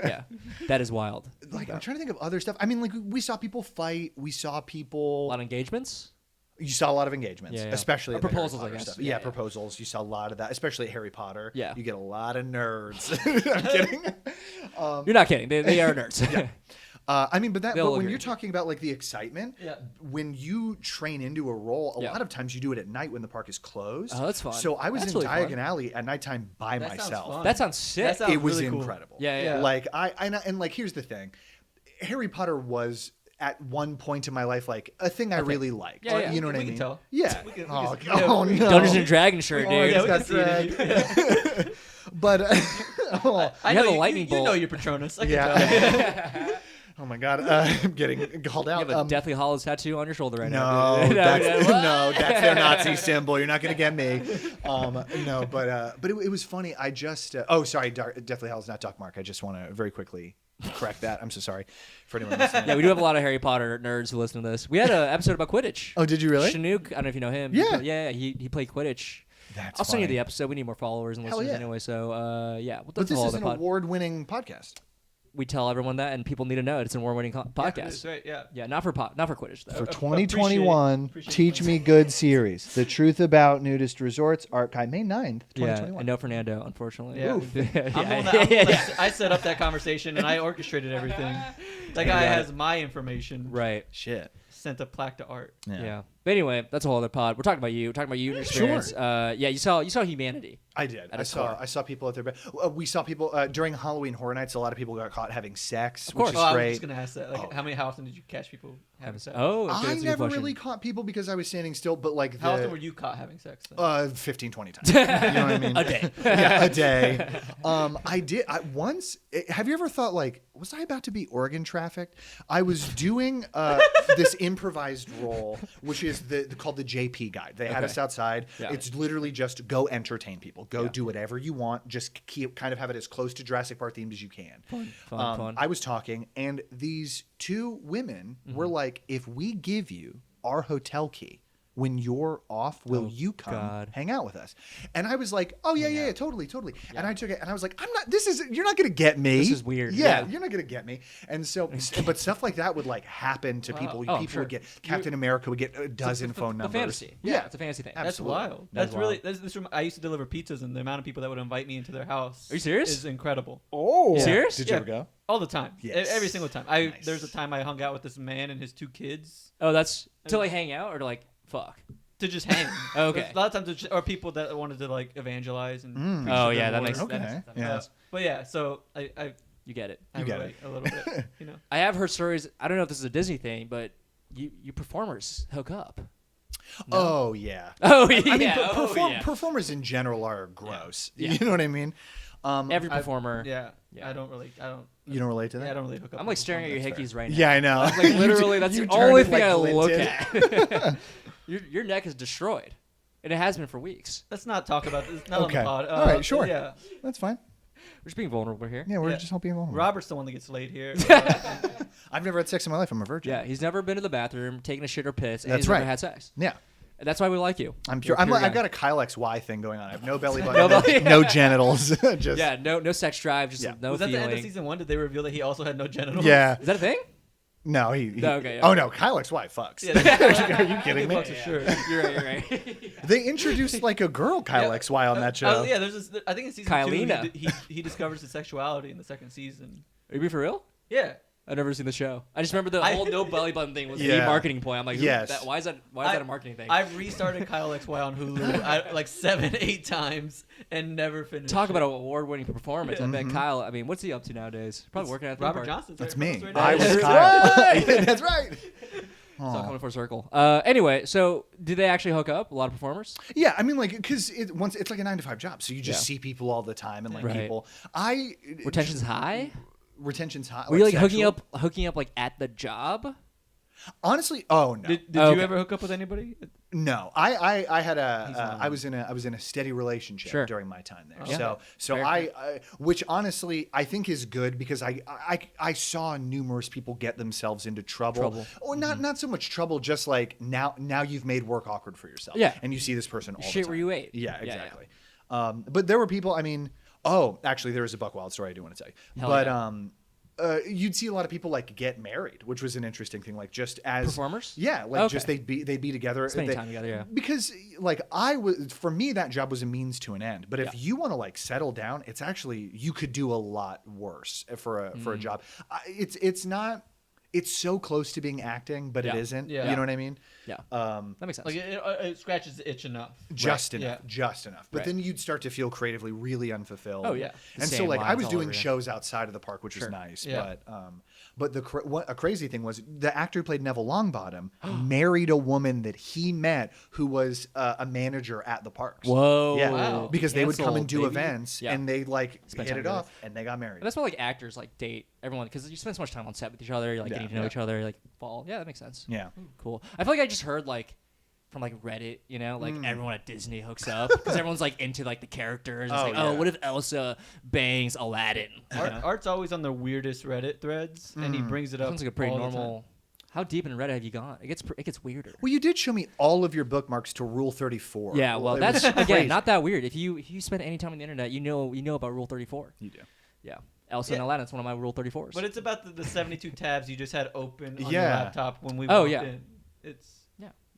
Yeah. That is wild. Like I'm trying to think of other stuff. I mean, like we saw people fight. We saw A people. lot of engagements. You saw a lot of engagements, Yeah, yeah. especially Or at the Harry proposals, I Potter guess. stuff. Yeah, Yeah, yeah. proposals. You saw a lot of that, especially at Harry Potter. Yeah. You get a lot of nerds. I'm kidding. You're not kidding. They are nerds. I mean, but They'll when agree. you're talking about like the excitement, when you train into a role, a lot of times you do it at night when the park is closed. Oh, that's fun. So I was That's in really fun. Diagon Alley at nighttime by That sounds myself. fun. That sounds sick. That sounds It was really cool. incredible. Yeah. Like and like here's the thing, Harry Potter was at one point in my life like a thing I really liked. Yeah, yeah. You know what I We mean? can tell. Yeah. We can- Oh, yeah, oh, we- no. Dungeons and Dragons shirt, dude. yeah, we Got can see it in drag. you. But I You have know a lightning You know bolt. your Patronus. I can yeah. tell. Oh my God, I'm getting called You out. have a Deathly Hallows tattoo on your shoulder right No, now. dude. that's, What? no, that's their Nazi symbol. You're not gonna get me. No, but it was funny. I just sorry, Deathly Hallows, not Doc Mark. I just want to very quickly correct that. I'm so sorry for anyone listening. Yeah, we do have a lot of Harry Potter nerds who listen to this. We had an episode about Quidditch. Oh, did you really? Chinook, I don't know if you know him. Yeah. He played Quidditch. That's I'll send you funny. the episode. We need more followers and Hell listeners yeah. anyway. So yeah, well, But that's this all is the an pod. award-winning podcast. We tell everyone that, and people need to know it. It's an award-winning podcast. That's right. Yeah. Yeah, not for Quidditch though. For appreciate 2021, it. Teach Me Good series. The Truth About Nudist Resorts archive, May 9th, Yeah, 2021. and no Fernando, unfortunately. Yeah. Oof. I'm Yeah, on that, yeah. I set up that conversation and I orchestrated everything. That guy has my information. Right. Shit. Sent a plaque to art. Yeah. But anyway, that's a whole other pod. We're talking about you. We're talking about you and your experience. Yeah, you saw Humanity. I did. At I its saw. core. I saw people at their bed. We saw people during Halloween Horror Nights. A lot of people got caught having sex, Of course. which Oh, is I was great. just gonna ask that. Like, how often did you catch people having sex? Oh, okay, I that's a good never question. really caught people because I was standing still, but like How often were you caught having sex? Then? 15, 20 times. You know what I mean? A day. Yeah, a day. I did. Once. Have you ever thought like, was I about to be organ trafficked? I was doing this improvised role, which is called the JP Guide. They had Okay. us outside. Yeah. It's literally just go entertain people. people. Go do whatever you want. Just kind of have it as close to Jurassic Park themed as you can. Fun. I was talking, and these two women were like, if we give you our hotel key when you're off, will you come hang out with us? And I was like, oh yeah, totally. Yeah. And I took it, and I was like, you're not gonna get me. This is weird. Yeah, you're not gonna get me. And so, but stuff like that would like happen to people. People would get Captain America would get a dozen phone numbers. The fantasy. Yeah, it's a fantasy thing. That's wild. That's really. I used to deliver pizzas, and the amount of people that would invite me into their house. Are you serious? Is incredible. Oh, you serious? Did you ever go? All the time. Yes. Every single time. There's a time I hung out with this man and his 2 kids. Oh, that's to like hang out or to like fuck. To just hang. Okay. A lot of times, or people that wanted to like evangelize and. Oh yeah, that makes Okay. sense. Yeah. But yeah, so I You get it. You get relate a little bit. You know. I have heard stories. I don't know if this is a Disney thing, but you performers hook up. No? Oh yeah. Oh yeah. I mean, performers in general are gross. Yeah. You know what I mean? Every performer. Yeah. Yeah. I don't really. You don't relate to that? Yeah, I don't really hook up. I'm like with staring at your performers. hickeys right now. Yeah, I know. Like literally, that's you the turned only it thing like I look glinted. at. Your neck is destroyed, and it has been for weeks. Let's not talk about this. Not Okay. on the pod. All right, sure. Yeah. That's fine. We're just being vulnerable here. Yeah, we're Yeah. just all being vulnerable. Robert's the one that gets laid here. I've never had sex in my life. I'm a virgin. Yeah, he's never been to the bathroom, taken a shit or piss, and That's he's never right. had sex. Yeah. And that's why we like you. I'm You're sure. a pure I've guy. got a Kyle XY thing going on. I have no belly No button, belly- no genitals. Just Yeah, no sex drive, just Yeah. no Was that feeling. the end of season 1? Did they reveal that he also had no genitals? yeah. Is that a thing? No, he No, okay, yeah. Oh no, Kyle XY fucks. Yeah, Are you kidding me? fucks for sure. You're right. They introduced like a girl Kyle Yeah. XY on that show. Yeah, there's this. I think in season Kylina. 2, he discovers his sexuality in the 2nd season. Are you being for real? Yeah. I've never seen the show. I just remember the whole no belly button thing was the Yeah. marketing point. I'm like, Yes. why is that a marketing thing? I've restarted Kyle XY on Hulu like 7, 8 times and never finished. Talk it. about an award-winning performance. I Mm-hmm. bet Kyle. I mean, what's he up to nowadays? Probably working at the Robert park. Johnston. That's me. Right I now. was That's Kyle. right. That's right. It's all coming full circle. Anyway, so did they actually hook up? A lot of performers? Yeah, I mean, like, because once it's like a 9-to-5 job, so you just Yeah. see people all the time, and like Right. people. Retention's high. Retention's high. Were you like sexual? hooking up like at the job? Honestly, oh no, Did Okay. you ever hook up with anybody? no. I had He's I was in a steady relationship Sure. during my time there. Yeah. So Fair. I which honestly I think is good because I saw numerous people get themselves into trouble. Or not so much trouble, just like now you've made work awkward for yourself. Yeah. And you see this person all the Shit time. where you ate. Yeah, Yeah, exactly. But there were people. I mean, actually, there is a Buck Wild story I do want to tell you. Hell but yeah. you'd see a lot of people like get married, which was an interesting thing. Like just as Performers? yeah, like Okay. just they'd be together, Spending time together, yeah. Because like for me that job was a means to an end. But if you want to like settle down, it's actually you could do a lot worse for a job. It's not. It's so close to being acting, but it Yeah. isn't. Yeah. You know what I mean? Yeah. That makes sense. Like it scratches the itch enough. Just Right. enough, Yeah. just enough. But Right. then you'd start to feel creatively really unfulfilled. Oh, yeah. The And so same like I lines was all doing over again. shows outside of the park, which Sure. was nice. Yeah. But a crazy thing was the actor who played Neville Longbottom married a woman that he met who was a manager at the parks. Whoa. Yeah, Wow. because they would come and do Cancelled, baby. events Yeah. and they like Spend hit time it together. off and they got married. And that's why like actors like date everyone because you spend so much time on set with each other. You're like Yeah, getting to know yeah. each other. You're, like fall. Yeah, that makes sense. Yeah. Cool. I feel like I just heard like from like Reddit, you know, like everyone at Disney hooks up because everyone's like into like the characters. It's Oh, like, yeah. what if Elsa bangs Aladdin? You know? Art's always on the weirdest Reddit threads, and he brings it up. Sounds like a pretty all the normal. How deep in Reddit have you gone? It gets weirder. Well, you did show me all of your bookmarks to Rule 34. Yeah, well, It that's was again crazy. not that weird. If you spend any time on the internet, you know about Rule 34. You do. Yeah, Elsa and Yeah. Aladdin's one of my Rule 34s. But it's about the 72 tabs you just had open on your Yeah. laptop when we Oh, walked yeah. in. It's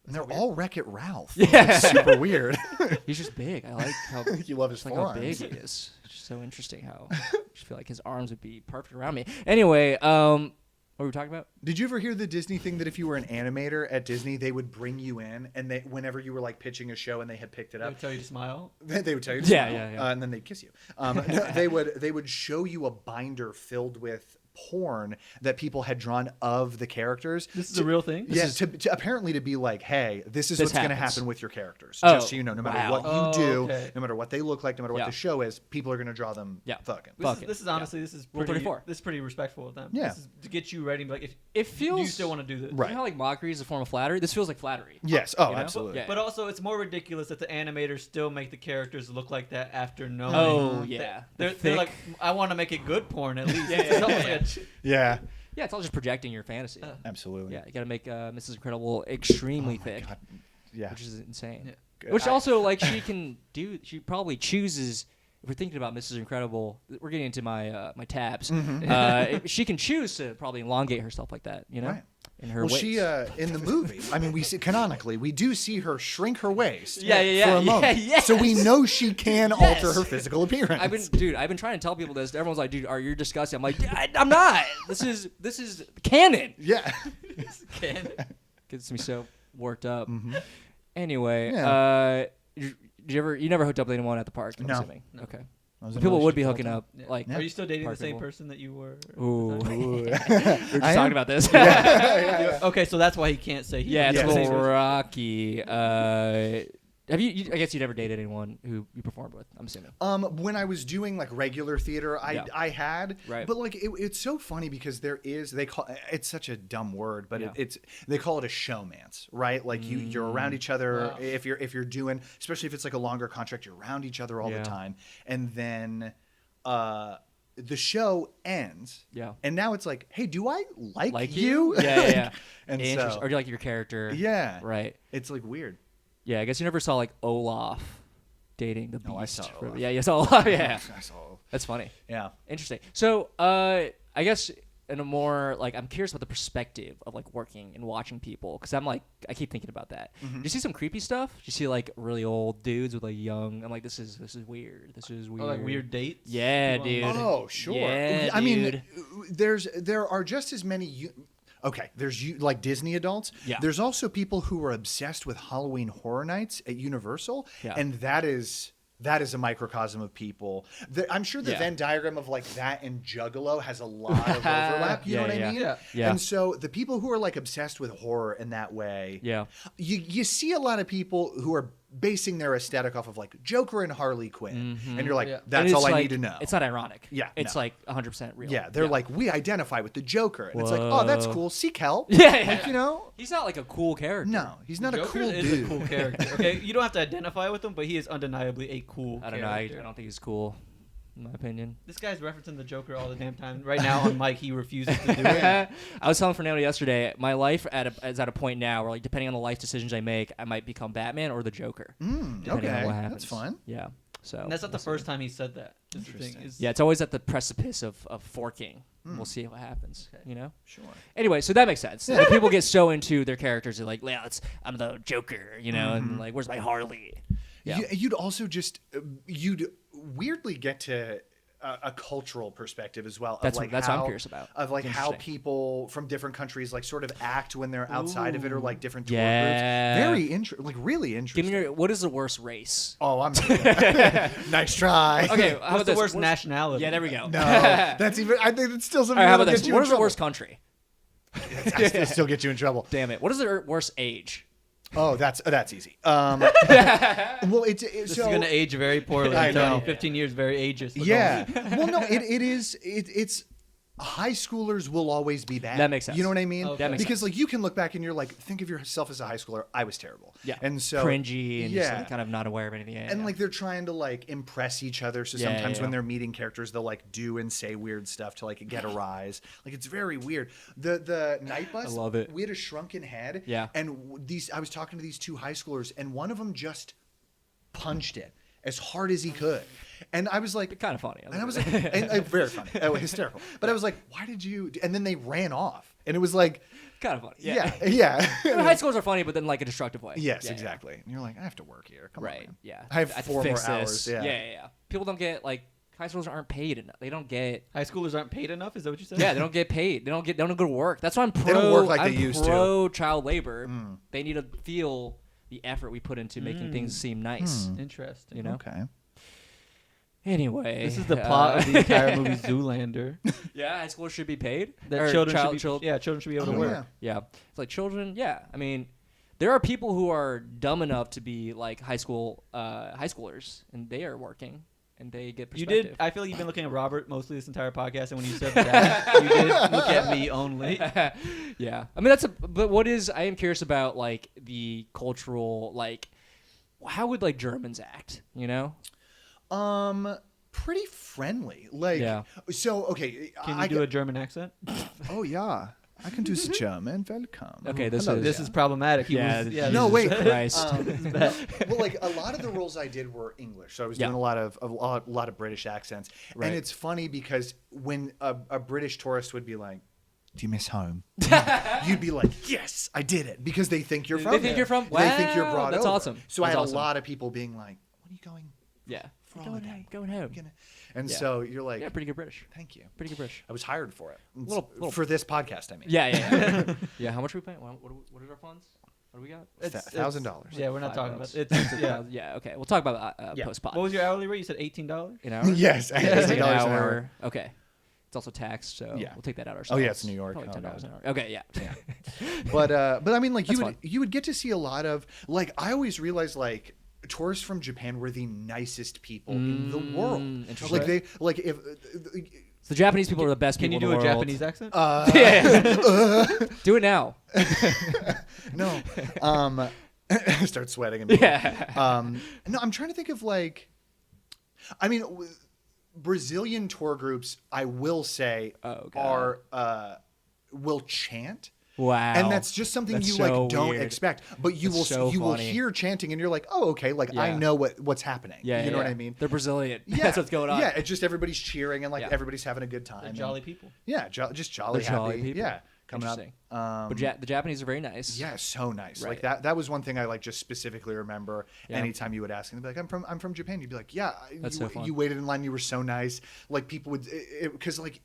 And they're all Wreck-It Ralph. Yeah. It's super weird. He's just big. I like how You love his just like how forearms. big he is. It's just so interesting how I just feel like his arms would be perfect around me. Anyway, what were we talking about? Did you ever hear the Disney thing that if you were an animator at Disney, they would bring you in and whenever you were like pitching a show and they had picked it I up, would tell you to smile. they would tell you to Yeah, smile, yeah, yeah. and then they'd kiss you. No, they would show you a binder filled with porn that people had drawn of the characters. This is a real thing? Yes, to apparently to be like, hey, this is This what's going to happens. happen with your characters. Oh, Just so you know, no matter wow. what you do, okay. no matter what they look like, no matter what Yeah. the show is, people are going to draw them Yeah. fucking. This is honestly, this is Rule pretty, 34. this is pretty respectful of them. Yeah. This is to get you ready and be like, if It feels. do you still want to do this? Right. You know how like mockery is a form of flattery? This feels like flattery. Yes. Oh, You know? absolutely. Yeah. But also, it's more ridiculous that the animators still make the characters look like that after knowing. Oh, that- yeah. They're Thick. like, I want to make it good porn at least. Yeah, It's almost yeah. like a- Yeah. Yeah, it's all just projecting your fantasy. Absolutely. Yeah, you gotta make Mrs. Incredible extremely thick, God. Yeah. which is insane. Yeah. Good. Which also, like, she can do. She probably chooses. If we're thinking about Mrs. Incredible, we're getting into my my tabs. She can choose to probably elongate herself like that. You know, Right. in her Well, waist. she in the movie, I mean, we see canonically, we do see her shrink her waist. Yeah, yeah, yeah, for a yeah, moment. yes. So we know she can Yes. alter her physical appearance. I've been trying to tell people this. Everyone's like, dude, you're disgusting. I'm like, I'm not. This is canon. Yeah. Gets me so worked up. Anyway, Yeah. you never hooked up with anyone at the park? I'm No. assuming. Okay. I was in People would be relationships hooking all up. the Yeah. Like, Are you still dating the park same people. person that you were? Ooh. time. We were just I am. talking about this. Okay, so that's why he can't say. Yeah, it's Yeah. a little rocky. Have you? I guess you never dated anyone who you performed with. I'm assuming. When I was doing like regular theater, Yeah. I had, Right. but like it's so funny because they call it's such a dumb word, but Yeah. they call it a showmance, right? Like you're around each other Wow. if you're doing, especially if it's like a longer contract, you're around each other all Yeah. the time, and then the show ends, Yeah. and now it's like, hey, do I like Like you? you? Yeah, yeah. And Interesting. so Or do you like your character? yeah, Right. it's like weird. Yeah, I guess you never saw like Olaf dating the Beast. No, I saw Olaf. Yeah, you saw Olaf. Yeah, I saw. that's funny. Yeah. Interesting. So, I guess in a more like, I'm curious about the perspective of like working and watching people, because I'm like, I keep thinking about that. Mm-hmm. Do you see some creepy stuff? Do you see like really old dudes with like young? I'm like, this is weird. This is weird. Oh, like weird dates. Yeah, Well, dude. Oh, sure. Yeah, I mean, dude. there are just as many. Okay, there's like Disney adults. Yeah. There's also people who are obsessed with Halloween Horror Nights at Universal, Yeah. and that is a microcosm of people. I'm sure the Yeah. Venn diagram of like that and Juggalo has a lot of overlap. You know Yeah, what yeah. I mean? Yeah. Yeah. And so the people who are like obsessed with horror in that way, Yeah. you see a lot of people who are basing their aesthetic off of like Joker and Harley Quinn, and you're like, Yeah. And that's it's all I like- need to know. It's not ironic. Yeah, It's no. like 100% real. Yeah, they're like, we identify with the Joker. And it's like, oh, that's cool. Seek help. Yeah, yeah. Like, you know? He's not like a cool character. No, he's not Joker a cool is dude. a cool character. Okay, you don't have to identify with him, but he is undeniably a cool. I don't know. I character. don't think he's cool, in my opinion. This guy's referencing the Joker all the damn time. Right now on mic, he refuses to do it. I was telling Fernando yesterday, my life is at a point now where, like, depending on the life decisions I make, I might become Batman or the Joker. Depending on okay, what happens. that's fun. Yeah. So And that's not the we'll see. first time he said that. Is the thing. Interesting. Is- Yeah, it's always at the precipice of forking. We'll see what happens. You know. Sure. Anyway, so that makes sense. Like, people get so into their characters, they're like, "Yeah, I'm the Joker," you know, and like, "Where's my Harley?" Yeah. You'd also just, you'd weirdly get to a cultural perspective as well. That's of like what how, I'm curious about. Of like how Interesting. people from different countries like sort of act when they're outside of it, or like different tour Yeah. groups. Very like really Give interesting. me what is the worst race? Oh, I'm nice try. Okay, how What's about the this? worst nationality? Yeah, there we go. No, that's even. I think it's still something All right, how that'll about this? get you What in is the trouble. worst country? I still get you in trouble. Damn it! What is the worst age? Oh, that's easy. Well, This is so, going to age very poorly. I I'm telling know. you, 15 years, very ageist. Yeah. Well, no, it's high schoolers will always be bad. That makes sense. You know what I mean? Okay. That makes because like you can look back and you're like, think of yourself as a high schooler. I was terrible. Yeah, And so cringy and just yeah. like, kind of not aware of anything. And Yeah. like they're trying to like impress each other. So Yeah, sometimes yeah. when they're meeting characters, they'll like do and say weird stuff to like get a rise. Like it's very weird. The night bus. I love it. We had a shrunken head. Yeah. And I was talking to these two high schoolers, and one of them just punched it as hard as he could. And I was like, kind of funny. and I was like, very funny, hysterical. But I was like, why did you? And then they ran off, and it was like, kind of funny. yeah. I mean, high Yes, schools are funny, but then like a destructive way. Yeah, yeah. exactly. And you're like, I have to work here. Come on, Right. man. Yeah. I have have to 4 more fix hours. this. Yeah. Yeah. People don't get like high schools aren't paid enough. They don't get. High schoolers aren't paid enough? Is that what you said? Yeah, they don't get paid. They don't go to work. That's why I'm pro. don't work like I'm they used to. pro child labor. They need to feel the effort we put into making things seem nice. Interesting. You know. Okay. Anyway, This is the plot of the entire movie Zoolander. Yeah, high schoolers should be paid. That Or children should be, children. children should be able to Oh, work. yeah. Yeah, it's like children. Yeah, I mean, there are people who are dumb enough to be like high schoolers, and they are working, and they get You perspective. did. I feel like you've been looking at Robert mostly this entire podcast, and when you said that, you did look at me only. Yeah, I mean but what is? I am curious about like the cultural like, how would like Germans act? You know? Pretty friendly. Like, Yeah. so okay. Can you do a German accent? Oh yeah, I can do German. Welcome. Okay, this Hello. is This is problematic. He Yeah, was, yeah. No, this is- wait. Christ. Well, like a lot of the roles I did were English, so I was Yeah. doing a lot of British accents, Right. and it's funny because when a British tourist would be like, "Do you miss home?" You'd be like, "Yes, I did it," because they think you're from. They think there. you're from. They think you're Wow, brought that's over. awesome. So I That's had awesome. a lot of people being like, "When are you going Yeah. for holiday?" Going home. And Yeah. so you're like, Yeah, pretty good British. "Thank you." Pretty good British. I was hired for it. Little- For this podcast, I mean. Yeah. Yeah. How much are we paying? What are our funds? What do we got? It's- $1,000. Yeah, we're not $5 talking about bucks. it. Yeah. Yeah. Okay. We'll talk about Yeah. post pod. What was your hourly rate? You said $18. An hour? Yes, It's like $18 an hour. Okay. It's also taxed, so Yeah. we'll take that out Oh, ourselves. yeah, it's New York. Probably Oh, $10 an God. hour. Okay, yeah. But I mean, like That's you would get to see a lot of like I always realized like tourists from Japan were the icest people in the world. interesting. Like they like if So the Japanese people are the best Can people you in do the a world. Japanese accent? Do it now. no start sweating and Yeah. no, I'm trying to think of like I mean Brazilian tour groups I will say Oh, God. are will chant. Wow. And that's just something That's you so like don't weird. expect, but you That's so will funny. hear chanting and you're like, oh okay, like I Yeah. know what's happening. Yeah, you know what yeah. I mean? They're Brazilian. Yeah, That's what's going on. Yeah, it's just everybody's cheering and like Yeah. everybody's having a good time. They're and- jolly people. Yeah, just jolly, They're jolly happy. people. Yeah, coming up. Interesting. But the Japanese are very nice. Yeah, so nice. Right. Like that was one thing I like just specifically remember. Yeah. Anytime you would ask, and they'd be like, I'm from Japan. You'd be like, yeah. That's so fun. You waited in line. You were so nice. Like people would, because like.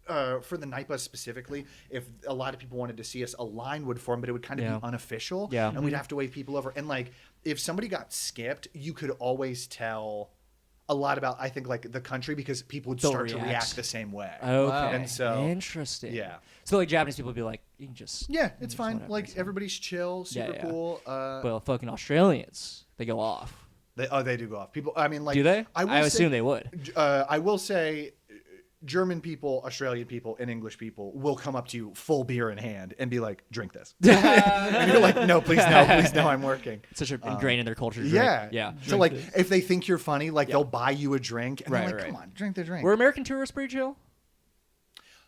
For the night bus specifically, if a lot of people wanted to see us, a line would form, but it would kind of Yeah. be unofficial. Yeah. And we'd have to wave people over. And like, if somebody got skipped, you could always tell a lot about, I think, like the country because people would They'll start to react. react the same way. Okay. And so, Interesting. yeah. So like Japanese people would be like, you can just Yeah, it's just fine. whatever, Like it's everybody's chill, super yeah. cool. Well, fucking Australians, they go off. They do go off. People, I mean, like, Do they? I, will I say- assume they would. I will say, German people, Australian people, and English people will come up to you full beer in hand and be like, "Drink this," and you're like, "No, please, no, I'm working." It's such a ingrained in their culture. to drink. Yeah, Yeah. So like, if they think you're funny, like they'll buy you a drink, and Right, they're like, right. "Come on, drink the drink." Were American tourists pretty chill?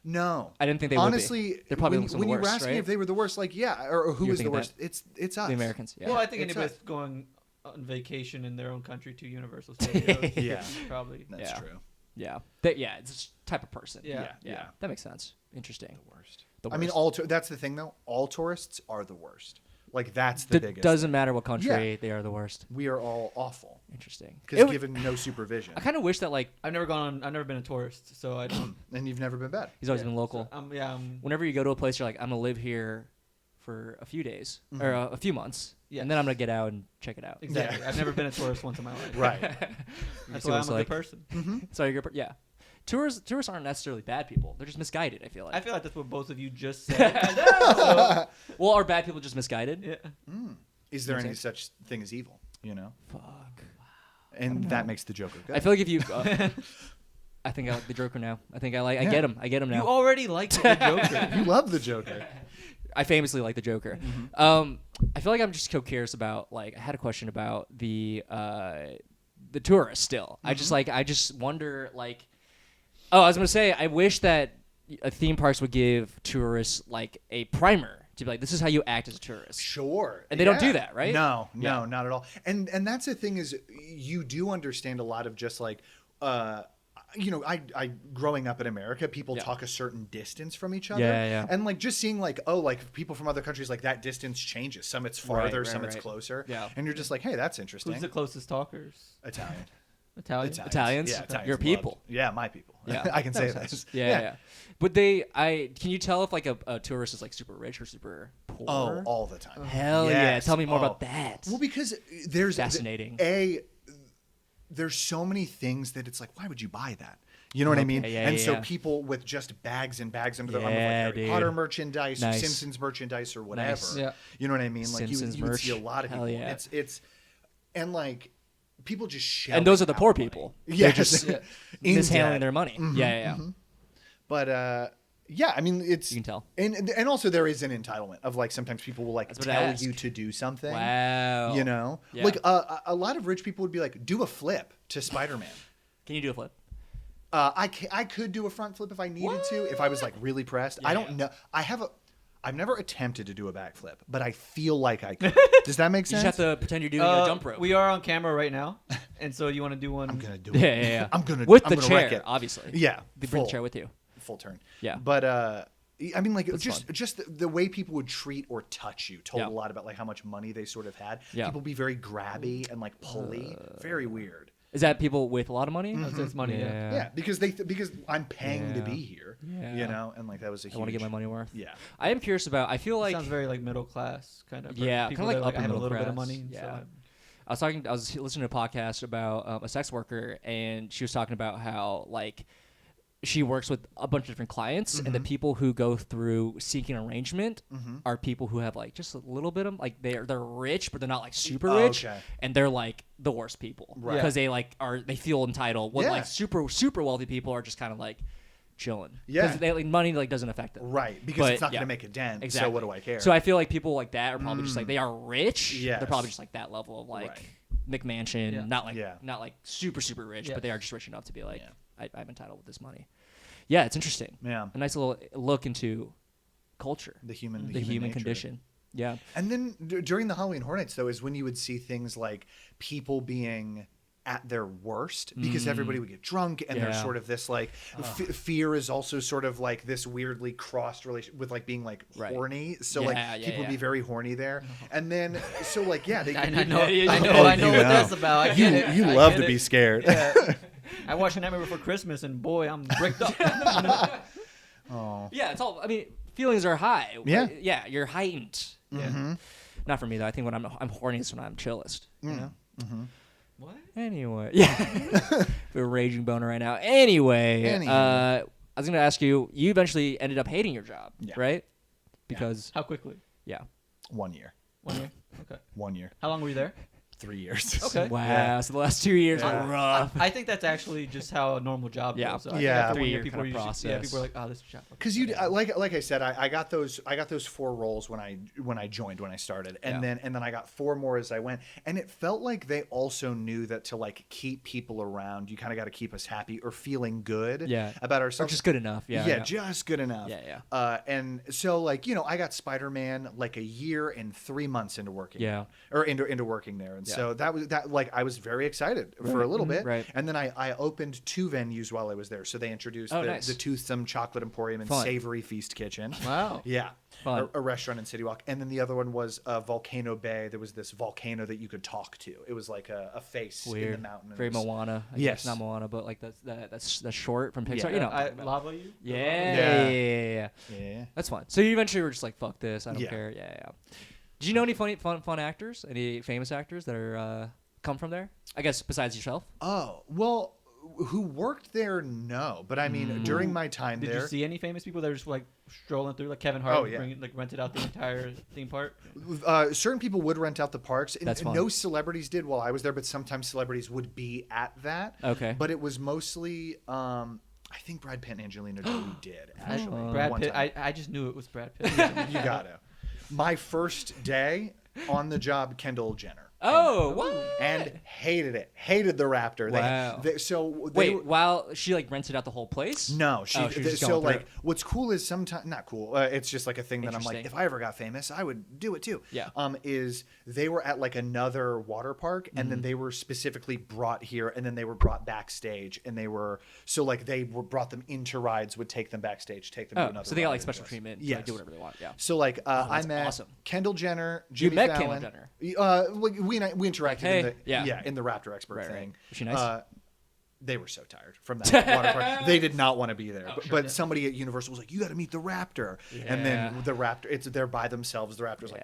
No, I didn't think they would be. honestly. They're probably when, some of when the you were worst, asking right? if they were the worst, like yeah, or who You were is the thinking worst? It's us. The Americans. Yeah. Well, I think It's anybody us. that's going on vacation in their own country to Universal Studios. Yeah. Probably. That's Yeah. true. Yeah. It's this type of person. Yeah. Yeah. That makes sense. Interesting. Worst. The I mean, worst. that's the thing though. All tourists are the worst. Like that's the It biggest. doesn't matter what country Yeah. they are the worst. We are all awful Interesting. because It would- given no supervision, I kind of wish that like I've never been a tourist, so I don't. and you've never been bad. he's always yeah, been local. So, I'm Whenever you go to a place, you're like, I'm gonna live here for a few days or a few months, Yes. and then I'm gonna get out and check it out. exactly. Yeah. I've never been a tourist once in my life. Right. That's see why what I'm a it's good like. person. So you're yeah. Tourists aren't necessarily bad people. They're just misguided. I feel like. I feel like that's what both of you just said. So, Well, are bad people just misguided? yeah. Is there any Makes such thing as evil? You know, Fuck. and that makes the Joker good. I feel like if you. I think I like the Joker now. I think I like. I Yeah. get him. I get him You now. already liked the Joker. you love the Joker. I famously like the Joker. I feel like I'm just so curious about like I had a question about the tourists still. I just wonder like I was gonna say I wish that theme parks would give tourists like a primer to be like this is how you act as a tourist. Sure. And they don't do that, right? No, Yeah. not at all. And that's the thing is you do understand a lot of just like you know, I growing up in America, people Yeah. talk a certain distance from each other. Yeah. And like just seeing like, oh, like people from other countries, like that distance changes. Some it's farther, some it's right. closer. Yeah. And you're just like, hey, that's interesting. Who's the closest talkers? Italian. Italian. Italians? Yeah, Italians. Your loved- people. Yeah, my people. Yeah. I can say That makes this. sense. Yeah. But can you tell if like a tourist is like super rich or super poor? Oh, all the time. Hell yeah. Yes. Tell me more Oh. about that. Well, because there's Fascinating. there's so many things that it's like, why would you buy that? You know what I mean? Yeah, so people with just bags and bags under their arm with like Harry Potter merchandise, or Simpsons merchandise, or whatever. Nice. Yeah. You know what I mean? Like Simpsons you would merch. see a lot of people. Hell yeah. It's and like people just shell. And those are the out poor money. people. Yeah, They're just mishandling their money. Yeah. But yeah, I mean, it's You can tell. and also there is an entitlement of like sometimes people will like That's what I tell ask. you to do something. Wow. You know, Yeah. like a lot of rich people would be like, do a flip to Spider-Man. Can you do a flip? I could do a front flip if I needed to, if I was like really pressed. I don't know. I've never attempted to do a backflip, but I feel like I could. Does that make You sense? just have to pretend you're doing a jump rope. We are on camera right now, and so you want to do one? I'm gonna do it. Yeah. I'm gonna with I'm the gonna wreck chair, it. obviously. Yeah, They bring the full. chair with you. Full turn. Yeah. But I mean, like That's just the way people would treat or touch you told Yeah. a lot about like how much money they sort of had. Yeah. People be very grabby and like pulley. Very weird. Is that people with a lot of money? It's money. Yeah. Yeah, because because I'm paying to Yeah. be here. Yeah. You know, and like that was a huge. I want to get my money worth. Yeah. I am curious about. I feel like Sounds very like middle class kind of. Yeah, people kinda like that, upper have a middle little bit of class. money. And Yeah. So I was listening to a podcast about a sex worker, and she was talking about how like she works with a bunch of different clients, and the people who go through seeking arrangement are people who have like just a little bit of like they're rich, but they're not like super rich, Okay. and they're like the worst people Right. because they like they feel entitled. When Yeah. like super wealthy people are just kind of like chilling, Yeah. because like money like doesn't affect them, Right, because But, it's not yeah. going to make a dent. Exactly. So what do I care? So I feel like people like that are probably just like they are rich. Yes. They're probably just like that level of like Right. McMansion, Yeah. not like super rich, Yeah. but they are just rich enough to be like Yeah. I'm entitled with this money. Yeah, it's interesting. Yeah. A nice little look into culture, the human human nature. condition. Yeah, And then during the Halloween Horror Nights, though, is when you would see things like people being at their worst because everybody would get drunk and there's Yeah. sort of this like fear is also sort of like this weirdly crossed relation with like being like Right. horny. So Yeah, like yeah, people would yeah. be very horny there. And then so like they I know, Yeah, I yeah, know, yeah. I know You what know. that's about. I get it. you I love get to be it. scared. Yeah. I watched Nightmare Before Christmas, and boy, I'm bricked up. yeah. It's all. I mean, feelings are high. Yeah. yeah. You're heightened. Mm-hmm. Not for me though. I think when I'm horniest when I'm chillest. You know. What? Anyway, yeah, we're raging boner right now. Anyway, Anyway. I was gonna ask you. You eventually ended up hating your job, Yeah. right? Because How quickly? yeah. 1 year. 1 year. Okay. 1 year. How long were you there? 3 years. Okay. Wow. Yeah. So the last 2 years Yeah. were rough. I think that's actually just how a normal job Yeah. goes. So I Yeah. think after 1 year, 3-year people kind of are usually, process. people are like, oh, this job. Because you like I said, I got those 4 roles when I joined when I started, and Yeah. then I got 4 more as I went, and it felt like they also knew that to like keep people around, you kind of got to keep us happy or feeling good Yeah. about Or ourselves. just good enough. Yeah. Yeah, just good enough. Yeah. And so like I got Spider-Man like a year and 3 months into working. Yeah. Or into working there, and Yeah. so that like I was very excited for a little bit. Right. And then I opened 2 venues while I was there. So they introduced Oh, the nice. Toothsome Chocolate Emporium and Fun. Savory Feast Kitchen. Wow. Yeah. Fun. A restaurant in City Walk. And then the other one was Volcano Bay. There was this volcano that you could talk to. It was like a face Weird. in the mountain. and Very it was- Moana. I Yes. guess not Moana, but like that's short from Pixar. Yeah. You know. what I'm I, talking about. lava you? Yeah. Yeah. That's fun. So you eventually were just like, fuck this. I don't Yeah. care. Yeah. Did you know any fun actors? Any famous actors that are come from there? I guess besides yourself. Oh, well, who worked there? No. But I mean, during my time Did there. you see any famous people that are just like strolling through, like Kevin Hart, Oh, yeah. rented out the entire theme park? Certain people would rent out the parks. And That's fun. no celebrities did while I was there, but sometimes celebrities would be at that. Okay. But it was mostly, I think Brad Pitt and Angelina Jolie did, actually. Brad one Pitt. time. I just knew it was Brad Pitt. You gotta. My first day on the job, Kendall Jenner. Oh, what? And hated it. Hated the Raptor. Wow. Wait, while she like rented out the whole place? No, she. Oh, she was just so going through like, it. what's cool is sometimes not cool. It's just like a thing that I'm like, Interesting. if I ever got famous, I would do it too. Yeah. Is they were at like another water park, and Mm-hmm. then they were specifically brought here, and then they were brought backstage, and they were brought them into rides, would take them backstage, take them to Oh, another. so they got ride like and special just- treatment to Yes. like, do whatever they want. Yeah. So like I that's met awesome. Kendall Jenner, You Jimmy met Fallon. Kendall We interacted Hey, in the yeah. in the Raptor expert Right, right. thing. Was she nice? They were so tired from that water park. They did not want to be there. But somebody at Universal was like, "You got to meet the raptor." And then the raptor, they're by themselves. The raptor's like,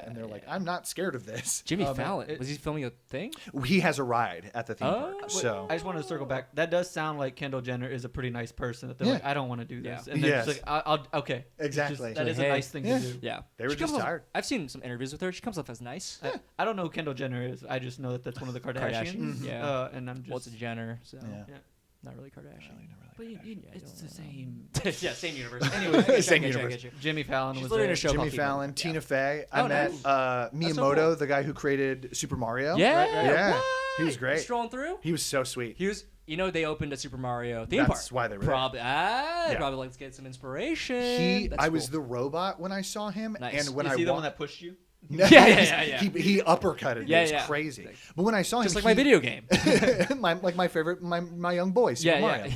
and they're like, "I'm not scared of this." Jimmy Fallon, was he filming a thing? He has a ride at the theme park. So I just wanted to circle back. That does sound like Kendall Jenner is a pretty nice person. That they're like, I don't want to do this, and they're just like, "I'll okay." Exactly. That is a nice thing to do. Yeah. They were She just comes off- tired. I've seen some interviews with her. She comes off as nice. I don't know who Kendall Jenner is. I just know that that's one of the Kardashians. Yeah. And I'm just Well, it's a Jenner, so Yeah. not really Kardashian. But it's the same. Yeah, same universe. Anyway, Same universe. Jimmy Fallon She's was literally in there. a show Jimmy called People. Fallon, Tina Fey. I Oh, met nice. Miyamoto, cool. the guy who created Super Mario. Yeah, Yeah. what? He was great. Strolling through. He was so sweet. He was. You know, they opened a Super Mario theme park. That's why they were there. probably. Yeah. Probably like, let's get some inspiration. I That's was cool. the robot when I saw him, Nice. and when Is I he the wa- one that pushed you? Yeah. He uppercutted me. Yeah, It was yeah. crazy. But when I saw him, just like my video game. my favorite, my young boy, Super Mario.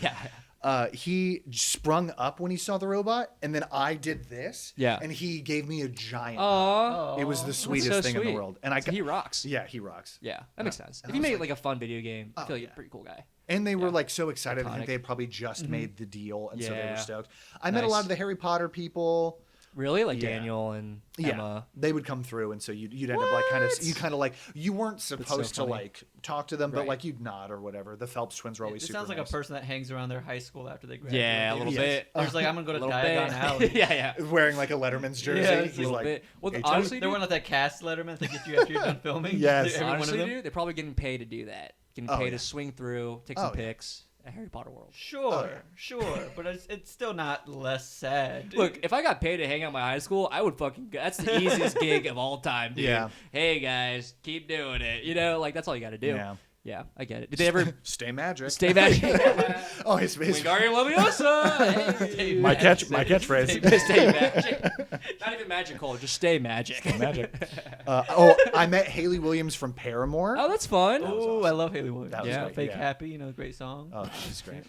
He sprung up when he saw the robot, and then I did this. Yeah. And he gave me a giant. Aww. It was the That's sweetest so thing in the sweet. world. And I So he rocks. Yeah, he rocks. Yeah, that makes sense. and If I you was made like- like a fun video game, I feel like you're yeah. a pretty cool guy. And they were like so excited. I Iconic. think they had probably just made the deal, and so they were Yeah. stoked. I met a Nice. lot of the Harry Potter people. Really, like Yeah. Daniel and Yeah, Emma. they would come through, and so you'd end up like kind of like you weren't supposed to funny. like talk to them, but Right. like you'd nod or whatever. The Phelps twins were It always super sounds like nice. a person that hangs around their high school after they graduate. Yeah, a little Yes. bit. There's like, I'm gonna go A to little Diagon bit. Alley. yeah. wearing like a Letterman's jersey. Yeah, He's A little like, bit. Well, "Hey, honestly, They're dude, one of that cast Letterman to get you after you're done filming. Yes. Every one of honestly, them. dude, they're probably getting paid to do that. Getting Oh, paid yeah. to swing through, take some Oh, yeah. pics at Harry Potter World. Sure, yeah. sure, but it's still not less sad. dude. Look, if I got paid to hang out in my high school, I would fucking go. That's the easiest gig of all time, dude. Yeah. Hey, guys, keep doing it. You know, like, that's all you got to do. Yeah. Yeah, I get it. Did they ever Stay magic. stay back? Oh, his Wingardium Leviosa! Hey. my catchphrase. Stay magic. Not even magical, just stay magic. Magic. I met Haley Williams from Paramore. Oh, that's fun. Oh, I love Haley Williams. That was Yeah. great, Fake yeah. Happy, you know, great song. Oh, she's great.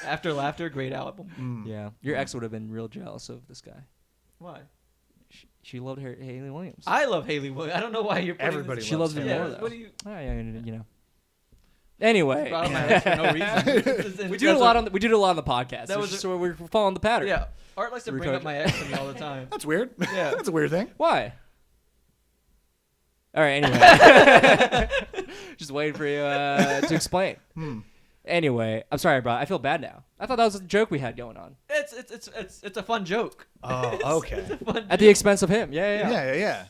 After Laughter, great album. Yeah, your ex would have been real jealous of this guy. Why? She loved Haley Williams. I love Haley Williams. I don't know why you're putting Everybody this. She loves him. her Yeah, more, though. what do you Yeah, you know. Anyway, brought up my ex for no reason? we do it a lot on the podcast. That was So we're following the pattern. Yeah, Art likes to bring Record- up my ex to me all the time. That's weird. Yeah. That's a weird thing. Why? All right. Anyway, just waiting for you to explain. Anyway, I'm sorry, bro. I feel bad now. I thought that was a joke we had going on It's a fun joke. Oh, okay. Fun at the expense of him. Yeah. Yeah.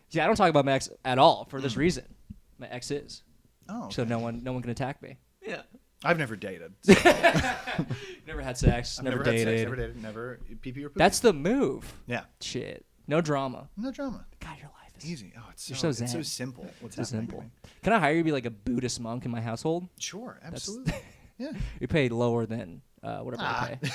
See, I don't talk about my ex at all for this reason. My ex is, Oh, so no one can attack me. Yeah. I've never dated. Never had sex. Never had sex, dated. never dated. Never pee-pee or poopy. That's the move. yeah. Shit. No drama. No drama. God, your life is Easy. Oh, it's You're so, so it's so zen. simple. What's so happening to simple. me. Can I hire you to be like a Buddhist monk in my household? Sure, absolutely. Yeah. You paid lower than whatever I pay.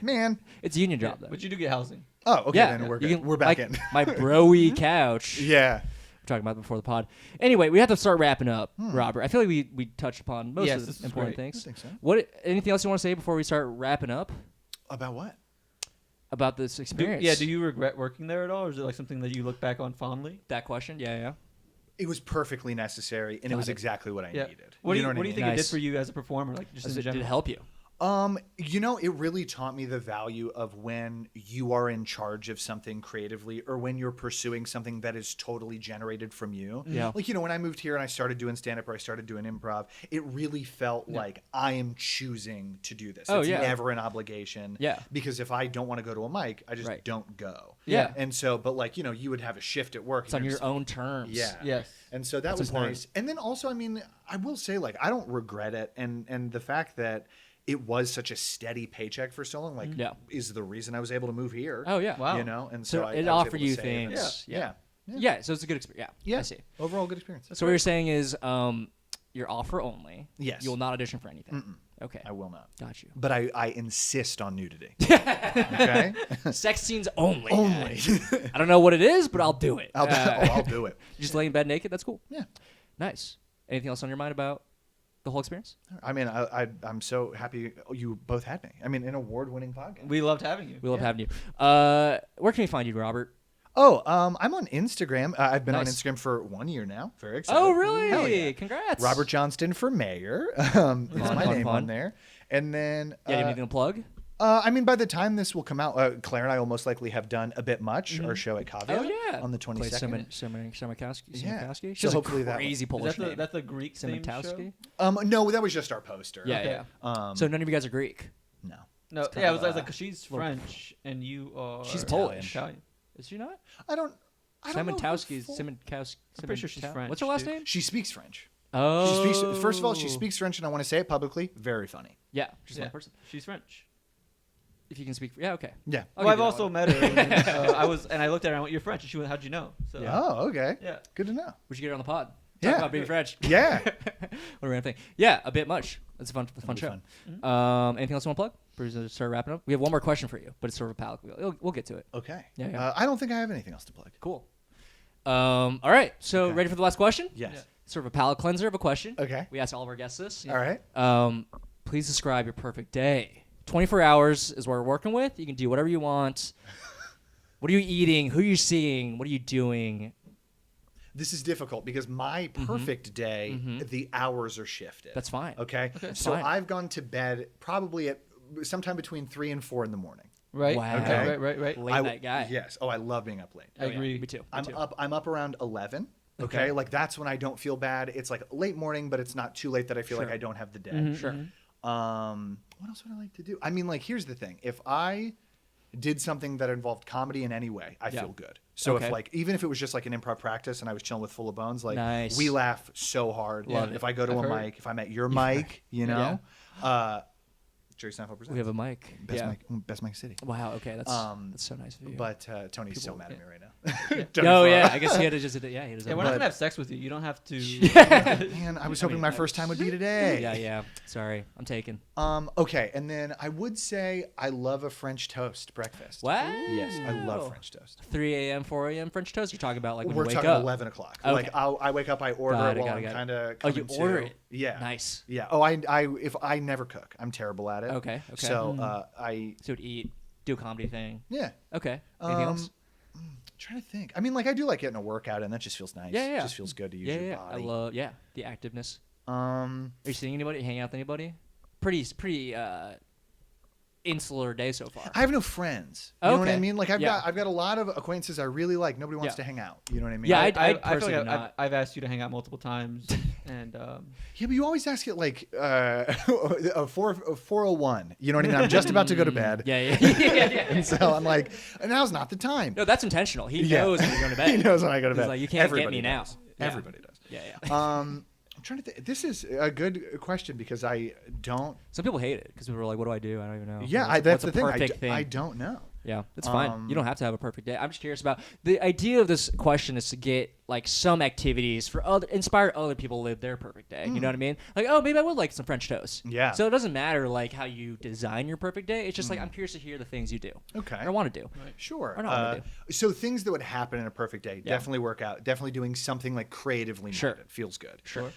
Man. It's a union job though. But you do get housing. Oh, okay. Yeah, Then we're you good. can- We're back like in. my broy couch. Yeah. We're talking about before the pod. Anyway, we have to start wrapping up, Robert. I feel like we touched upon most Yes, of this the is important great. things. I think so. What? Anything else you want to say before we start wrapping up About what? about this experience? Do you regret working there at all, or is it like something that you look back on fondly? that question? Yeah. It was perfectly necessary, and it was exactly what I Yeah. needed. What do you, know what do you I think mean? it did Nice. for you as a performer, like just in Did general? it help you? It really taught me the value of when you are in charge of something creatively or when you're pursuing something that is totally generated from you. Yeah. Like, when I moved here and I started doing stand-up or I started doing improv, it really felt like I am choosing to do this. Oh, it's yeah. never an obligation. Yeah. Because if I don't want to go to a mic, I just Right. don't go. Yeah. And so, but like, you would have a shift at work. It's and on you're your just- own terms. Yeah. Yes. And so that That's was important. nice. And then also, I mean, I will say, like, I don't regret it. And the fact that it was such a steady paycheck for so long, like, Yeah. is the reason I was able to move here. Oh yeah. Wow. And so So I it was offered able to you save and- things. Yeah. Yeah. So it's a good experience. Yeah. Yeah. I see. Overall, good experience. So what you're saying is, you're offer only. Yes. You will not audition for anything. Okay. I will not. Got you. But I insist on nudity. Okay? Sex scenes only. Only. I don't know what it is, but I'll do it. I'll do it. Just lay in bed naked. That's cool. Yeah. Nice. Anything else on your mind about the whole experience? I mean, I'm so happy you both had me. I mean, an award-winning podcast. We loved having you. We love having you. Where can we find you, Robert? Oh, I'm on Instagram. I've been on Nice. Instagram for 1 year now. Very excited. Oh, really? Hell yeah. Congrats. Robert Johnston for mayor is my fun, name fun. on there. And then, Yeah, do you have anything to plug? I mean, by the time this will come out, Claire and I will most likely have done A Bit Much, our show at Caveat, Oh, yeah. on the 22nd. Samakowski. Yeah. She So has hopefully a that crazy Is Polish that name. that's a Greek themed show? Samakowski? No, that was just our poster. Yeah, Okay. yeah. So none of you guys are Greek. No. No, kind yeah, I of, was like, 'cause she's French and you are. She's Italian. Polish. Italian. Is she not? I don't know. Simonowski. who- Simonowski. I'm pretty sure she's French, What's her last dude. name? She speaks French. Oh. She speaks, first of all, she speaks French, and I want to say it publicly. Very funny. Yeah, just Yeah, one person. she's French. If you can speak. Yeah, okay. Yeah. I'll Well, give I've you that also one. met her. And I looked at her and I went, "You're French." And she went, "How'd you know?" So Oh, okay. yeah. Good to know. We should get her on the pod. Talk Yeah. about being French. Yeah. What a random thing. Yeah, A Bit Much. It's a fun show. be Anything else you want to plug? Or to start wrapping up? We have one more question for you, but it's sort of a palate. We'll get to it. Okay. Yeah, yeah. I don't think I have anything else to plug. Cool. All right. So Okay. ready for the last question? Yes. Yeah. Sort of a palate cleanser of a question. Okay. We ask all of our guests this. All right. Please describe your perfect day. 24 hours is what we're working with. You can do whatever you want. What are you eating? Who are you seeing? What are you doing? This is difficult because my perfect day, the hours are shifted. That's fine. Okay. That's So fine. I've gone to bed probably at sometime between 3 and 4 in the morning. Right. Wow. Okay. Right. Late night guy. Yes. Oh, I love being up late. I agree. Me too. I'm up around 11. Okay? Okay. Like that's when I don't feel bad. It's like late morning, but it's not too late that I feel like Sure. I don't have the day. Sure. What else would I like to do? I mean, like, here's the thing. If I did something that involved comedy in any way, I Yeah. feel good. So Okay. if like, even if it was just like an improv practice and I was chilling with Full of Bones, like Nice. we laugh so hard. Love it. If I go to I've a heard. mic, if I'm at your mic, you know, Jerry Seinfeld presents. We have a mic. best yeah. mic, best mic city. Wow. Okay. That's so nice of you. But Tony's so People- mad at yeah. me right now. Tony Oh Farr. yeah. I guess he had to just. Yeah. He Yeah, we're not gonna have sex with you. You don't have to. Man, I was hoping my first time would be today. Yeah. Sorry. I'm taken. Okay, and then I would say I love a French toast breakfast. Wow. Yes, I love French toast. 3 a.m., 4 a.m. French toast. You're talking about like when We're you wake talking up. 11 o'clock. Okay. Like I wake up, I order Got it it, while got it, I'm got it. kind of. Oh, you order it. Yeah. Nice. Yeah. Oh, I never cook. I'm terrible at it. Okay. So So to eat, do a comedy thing. yeah. Okay. Anything else? Trying to think. I mean, like I do like getting a workout, and that just feels nice. Yeah. It just feels good to use Yeah. your Yeah. body. I love the activeness. Um. Are you seeing anybody? Hanging out with anybody? Pretty insular day so far. I have no friends. You know what I Okay. mean? Like I've Yeah. got a lot of acquaintances I really like. Nobody wants Yeah. to hang out. You know what I mean? Yeah, I I'd feel personally like not. I've asked you to hang out multiple times, and Yeah, but you always ask it like a 4:01. You know what I mean? I'm just about to go to bed. Yeah. And so I'm like, now's not the time. No, that's intentional. He Yeah. knows when you're going to bed. He knows when I go to He's bed. like, you can't Everybody get me now. does. Yeah. Everybody does. Yeah. I'm trying to think. This is a good question because I don't. Some people hate it because people are like, "What do I do? I don't even know." Yeah, What's- that's what's the a thing. perfect thing. I don't know. Yeah, it's fine. You don't have to have a perfect day. I'm just curious about the idea of this question is to get like some activities for inspire other people to live their perfect day. You know what I mean? Like, oh, maybe I would like some French toast. Yeah. So it doesn't matter like how you design your perfect day. It's just like I'm curious to hear the things you do. Okay. Or want to do. Sure. Or not wanna So things that would happen in a perfect day. Yeah. Definitely work out. Definitely doing something like creatively Sure. minded. Feels good. Sure.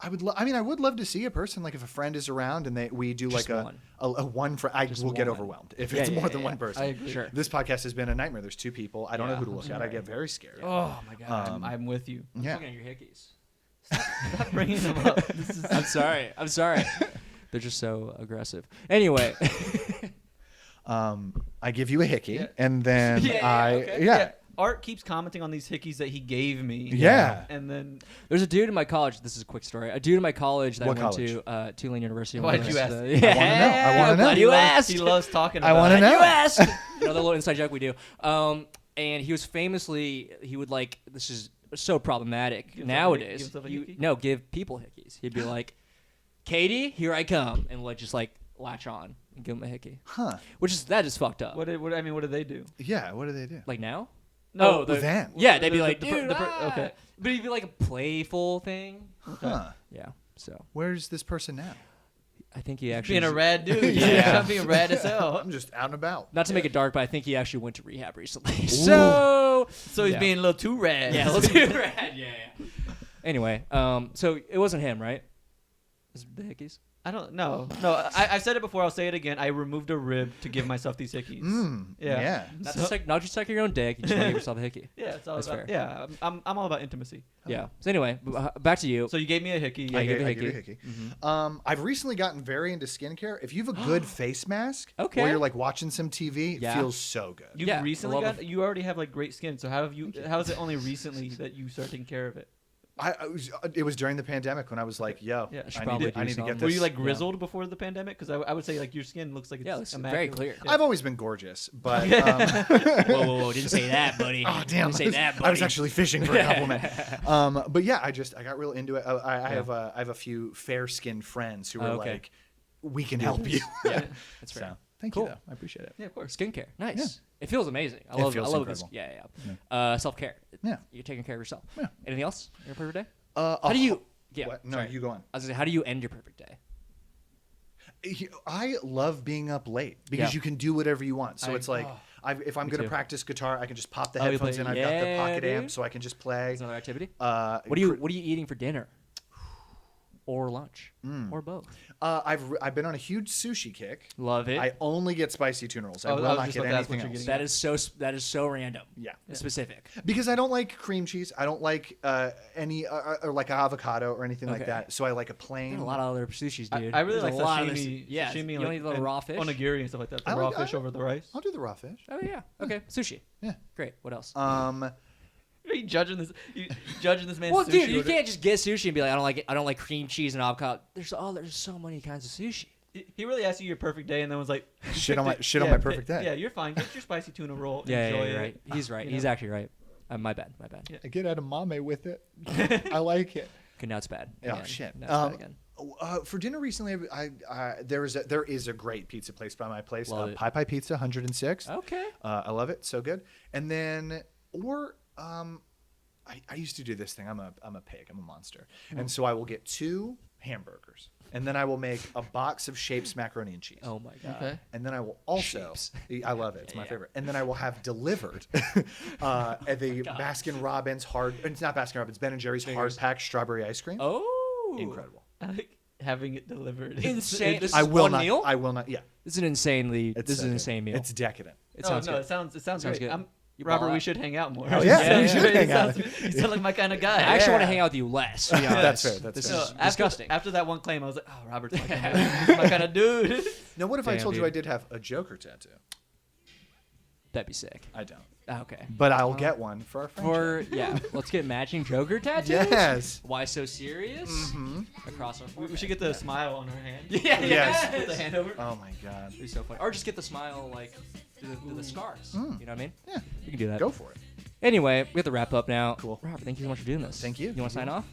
I would love to see a person like if a friend is around and we do Just like a one friend. I will get one. overwhelmed if Yeah, it's yeah, more than yeah, one yeah. person. I agree. Sure. This podcast has been a nightmare. There's two people. I don't know Yeah. who to look at. I get very scared. Oh my god. I'm with you. Yeah. Looking at your hickeys. Stop bringing them up. This is I'm sorry. They're just so aggressive. Anyway. I give you a hickey, Yeah. and then okay. yeah. Art keeps commenting on these hickeys that he gave me. Yeah. And then There's a dude in my college. This is a quick story. A dude in my college that What I went college? to, Tulane University. Why'd you ask? I wanna know. I wanna I'm know. glad He you loves- asked. he loves talking I about wanna it. know. You asked. You know the little inside joke we do. And he was famously, he would like, this is so problematic Give nowadays. himself a hickey? Give people hickeys. He'd be like, Katie, here I come, and like just like latch on and give him a hickey. Huh. That is fucked up. What did they do? Yeah. What do they do? Like now? No, the, then. Yeah, they'd be The- like, the- dude, the- okay. But it'd be like a playful thing. Huh. Yeah. So Where's this person now? I think he actually Being a rad dude. Yeah. I'm being rad as hell. I'm just out and about. Not to make it dark, but I think he actually went to rehab recently. So He's yeah. being a little too rad. Yeah, let's do rad. Yeah. Anyway, so it wasn't him, right? Is it the hickeys? I don't know. No, I've said it before. I'll say it again. I removed a rib to give myself these hickeys. Yeah. Not just like your own dick. You just want to give yourself a hickey. Yeah, it's all That's about. fair. Yeah, I'm all about intimacy. Yeah. So anyway, back to you. So you gave me a hickey. I gave I a give you a hickey. hickey. I've recently gotten very into skincare. If you have a good face mask, Okay. while you're like watching some TV, Yeah. it feels so good. You Yeah, recently I love got. You already have like great skin. So how have you? How is it only recently that you start taking care of it? It was during the pandemic when I was like, yo, Yeah. should I probably need to do get something. this. Were you like grizzled before the pandemic? Because I would say like your skin looks like it's Yeah, it looks very immaculate. clear. Yeah. I've always been gorgeous, but Whoa, didn't say that, buddy. oh damn, Didn't say that, buddy. I was actually fishing for a compliment. But yeah, I got real into it. I have a few fair skinned friends who are okay. like, we can help you. Yeah, that's fair. So thank Cool. you though. I appreciate it. Yeah, of course. Skincare, nice. Yeah. It feels amazing. I It love. feels I love this. incredible. Yeah. Self care. Yeah. You're taking care of yourself. Yeah. Anything else? Your perfect day? How do you? Yeah. What? No, sorry. you go on. I was gonna say, how do you end your perfect day? I love being up late because Yeah. you can do whatever you want. So I- it's like, if I'm me going to too. practice guitar, I can just pop the Oh, you headphones play- in. I've got the yeah, pocket amp, dude. so I can just play. Is another activity? Uh, What are you eating for dinner? Or lunch? Or both? I've been on a huge sushi kick. Love it. I only get spicy tuna rolls. I Oh, will I was not just get about to ask what anything you're else. getting. that is so random. Yeah. Specific. Because I don't like cream cheese. I don't like any or like avocado or anything like Okay. that. So I like a plain. There's a lot of other sushis, dude. I really There's like a lot of sashimi. Yeah. Sashimi, you like, don't eat the and raw fish? onigiri and stuff like that. The I raw like- fish over the rice. I'll do the raw fish. Oh yeah. Okay. Sushi. Yeah. Great. What else? Are you judging this? You judging this man's Well, sushi dude, you order? can't just get sushi and be like, I don't like it. I don't like cream cheese and avocado. There's so many kinds of sushi. He really asked you your perfect day and then was like, Shit on my yeah, on my perfect day. Yeah, you're fine. Get your spicy tuna roll. Yeah, enjoy you're it. right. He's right. You He's know? actually right. My bad. Yeah. I get edamame with it. I like it. Okay, now it's bad. Oh Again. shit. Now it's bad again. For dinner recently, there is a great pizza place by my place. Love it. Pi Pi Pizza, 106. Okay. I love it. So good. And then I used to do this thing. I'm a pig. I'm a monster. And so I will get 2 hamburgers, and then I will make a box of Shapes macaroni and cheese. Oh my god. Okay. And then I will also, I love it. It's my favorite. And then I will have delivered at the Baskin Robbins it's not Baskin Robbins, Ben and Jerry's hard packed strawberry ice cream. Oh. Incredible. I like having it delivered. Insane. This is I will one not. meal? I will not. Yeah. This is an insanely. It's This is so an good. insane meal. It's decadent. It sounds no, good. it sounds Sounds great. good. Robert, ball we out. should hang out more. Oh, yeah, we should hang out. You sound like my kind of guy. I actually want to Yeah. hang out with you less. To be honest. That's fair. That's This fair. is After- disgusting. After that one claim, I was like, oh, Robert's my kind of, he's my kind of dude. Now, what if I Damn, told you dude. I did have a Joker tattoo? That'd be sick. I don't. Okay. But I'll get one for our friendship. Let's get matching Joker tattoos. Yes. Why so serious? Mm-hmm. Across our We should get the smile on her hand. Yeah. Yes. Put the hand over. Oh my God. It'd be so funny. Or just get the smile like through the scars. You know what I mean? Yeah. We can do that. Go for it. Anyway, we have to wrap up now. Cool. Robert, thank you so much for doing this. Thank you. You want to sign off?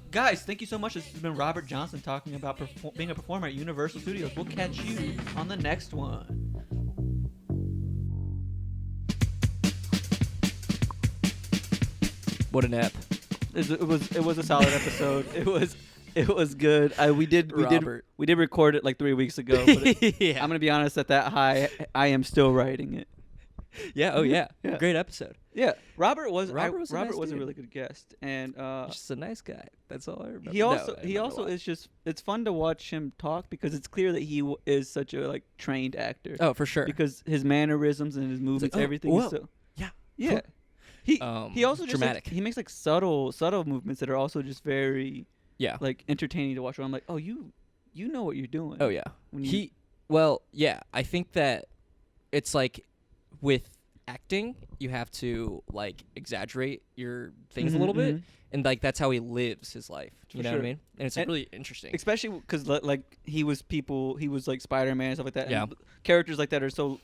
Guys, thank you so much. This has been Robert Johnston talking about being a performer at Universal Studios. We'll catch you on the next one. What an ep. It was a solid episode. It was good. We did Robert. record it like 3 weeks ago. But Yeah. I'm gonna be honest. At that high, I am still writing it. Yeah. Oh yeah. Yeah. Great episode. Yeah, Robert was a nice a dude. really good guest, and He's just a nice guy. That's all I remember. he also No, I remember a lot. is just it's fun to watch him talk because it's clear that he is such a like trained actor. Oh, for sure. Because his mannerisms and his movements, oh, everything whoa. is so Yeah. yeah. He also just dramatic. he makes like subtle movements that are also just very Yeah. like entertaining to watch. Where I'm like, oh, you know what you're doing. Oh yeah. When you- I think that it's like with acting, you have to like exaggerate your things a little bit, and like that's how he lives his life. You know what I sure. mean? And it's And really interesting. especially because like he was like Spider-Man and stuff like that. Yeah. And characters like that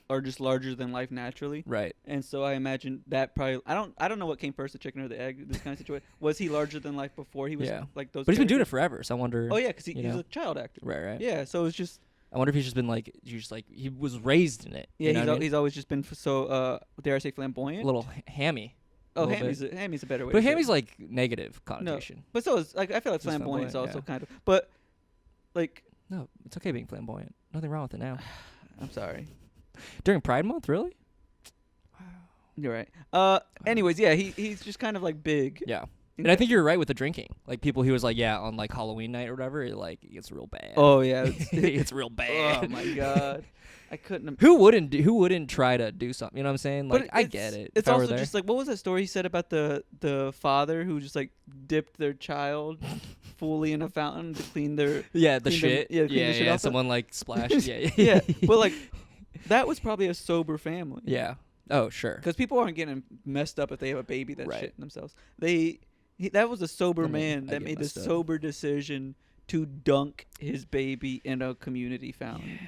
are just larger than life naturally. Right. And so I imagine that probably I don't know what came first, the chicken or the egg. This kind of situation. Was he larger than life before he was Yeah. like those? But he's been doing it characters? forever, so I wonder. Oh yeah, because you he's know. a child actor. Right. Yeah, so it's just I wonder if he's just been like, he was raised in it. yeah. You know what I mean? He's always just been so dare I say flamboyant. a little hammy. Oh, little Hammy's a better way. But to say it. Hammy's like negative no, connotation. but so is like I feel like Just flamboyant is flamboyant, also yeah. kind of. But like No, it's okay being flamboyant. Nothing wrong with it now. I'm sorry. During Pride Month, really? You're right. Anyways, yeah, he's just kind of like big. Yeah. And I think you're right with the drinking. Like people who was like, yeah, on like Halloween night or whatever, it gets real bad. Oh yeah. It's real bad. Oh my god. I couldn't. Who wouldn't try to do something? You know what I'm saying? Like I get it. It's if I were also there. just like, what was that story he said about the father who just like dipped their child fully in a fountain to clean their yeah, the clean shit. Them, clean the shit off someone like splashed. Yeah. yeah. But like that was probably a sober family. Yeah. Oh, sure. Because people aren't getting messed up if they have a baby that's Right. shitting themselves. That was a sober I mean, man I that get made the messed up. sober decision to dunk his baby in a community fountain.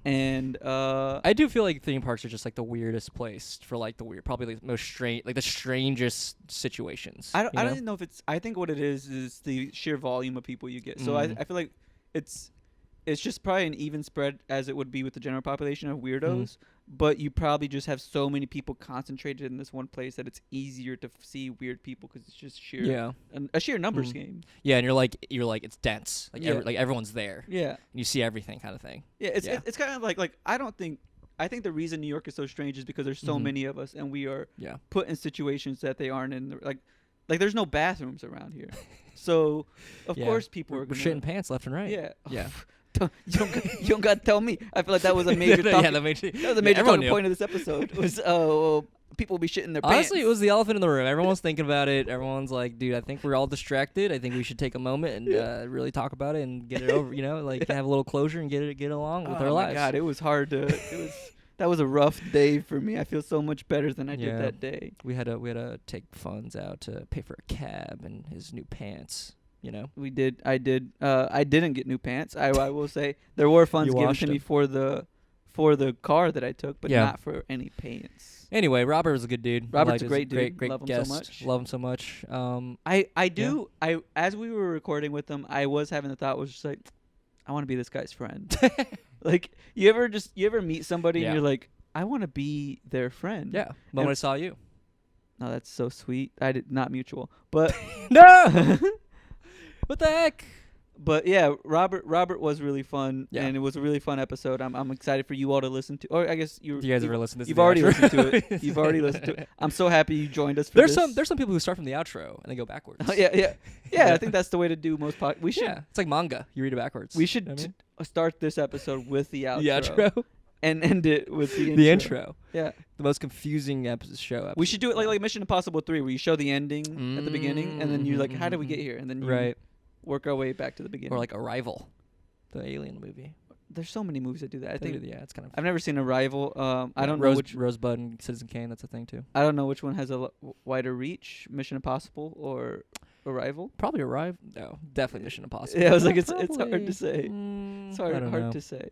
And I do feel like theme parks are just like the weirdest place for like the weird, probably the most strange, like the strangest situations. I you don't know? even know if it's. I think what it is the sheer volume of people you get. So Mm. I feel like it's just probably an even spread as it would be with the general population of weirdos. But you probably just have so many people concentrated in this one place that it's easier to see weird people because it's just sheer a sheer numbers game. Yeah, and you're like it's dense. Like Yeah. like everyone's there. Yeah. And you see everything kind of thing. Yeah, it's kind of like I think the reason New York is so strange is because there's so Mhm. many of us and we are Yeah. put in situations that they aren't in. Like there's no bathrooms around here, so of Yeah. course people We're are gonna, shitting pants left and right. Yeah, Yeah. you don't got to tell me. I feel like that was a major. Yeah, talking, that makes that was a major everyone talking knew. point of this episode. Was people will be shitting their Honestly, pants. it was the elephant in the room. Everyone's thinking about it. Everyone's like, dude, I think we're all distracted. I think we should take a moment and really talk about it and get it over, like have a little closure and get along with our Oh my lives. God, it was hard to. That was a rough day for me. I feel so much better than I did Yeah. that day. We had to take funds out to pay for a cab and his new pants. We did. I did. I didn't get new pants. I will say there were funds You given washed to me them. for the car that I took, but Yeah. not for any pants. Anyway, Robert was a good dude. Robert's Liked a his- great dude. Great Love him so guest. much. Love him so much. I as we were recording with him, I was having the thought was just like, I want to be this guy's friend. Like you ever meet somebody Yeah. and you're like, I want to be their friend. Yeah. Moment I saw you. No, that's so sweet. I did not mutual, but No. What the heck? But yeah, Robert was really fun, Yeah. and it was a really fun episode. I'm excited for you all to listen to. Or I guess You guys ever listened to this? You've in the already outro? listened to it. You've already listened to it. I'm so happy you joined us for There's this. some people who start from the outro and they go backwards. Oh, yeah. I think that's the way to do most. We should Yeah, it's like manga. You read it backwards. we should You know what I mean? start this episode with the outro, The outro. and end it with the intro. The intro. Yeah, The most confusing show. we should do it like Mission Impossible 3, where you show the ending at the beginning, and then you're like, how did we get here? And then you Right. work our way back to the beginning. Or like Arrival, the alien movie. There's so many movies that do that. I think yeah, it's kind of. I've never seen Arrival. I don't know which. Rosebud and Citizen Kane. That's a thing too. I don't know which one has a wider reach, Mission Impossible or Arrival. Probably Arrival. No, definitely Mission Impossible. Yeah, I was like, No, it's hard probably. to say. It's hard know. to say.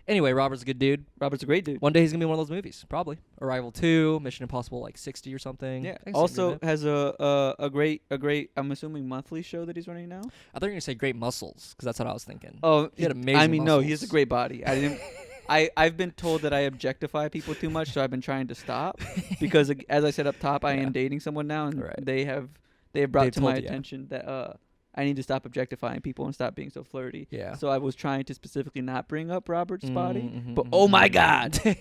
Anyway, Robert's a good dude. Robert's a great dude. One day he's gonna be in one of those movies. Probably Arrival 2, Mission Impossible like 60 or something. Yeah. I can see him Also doing that. has a great I'm assuming monthly show that he's running now. I thought you were gonna say great muscles because that's what I was thinking. Oh, He had amazing I mean, no, he has a muscles. great body. I didn't. I've been told that I objectify people too much, so I've been trying to stop because, as I said up top, I Yeah. am dating someone now, and Right. they have brought They've to my told you. attention that I need to stop objectifying people and stop being so flirty. Yeah. So I was trying to specifically not bring up Robert's body, Mhm, but mhm, oh my mhm.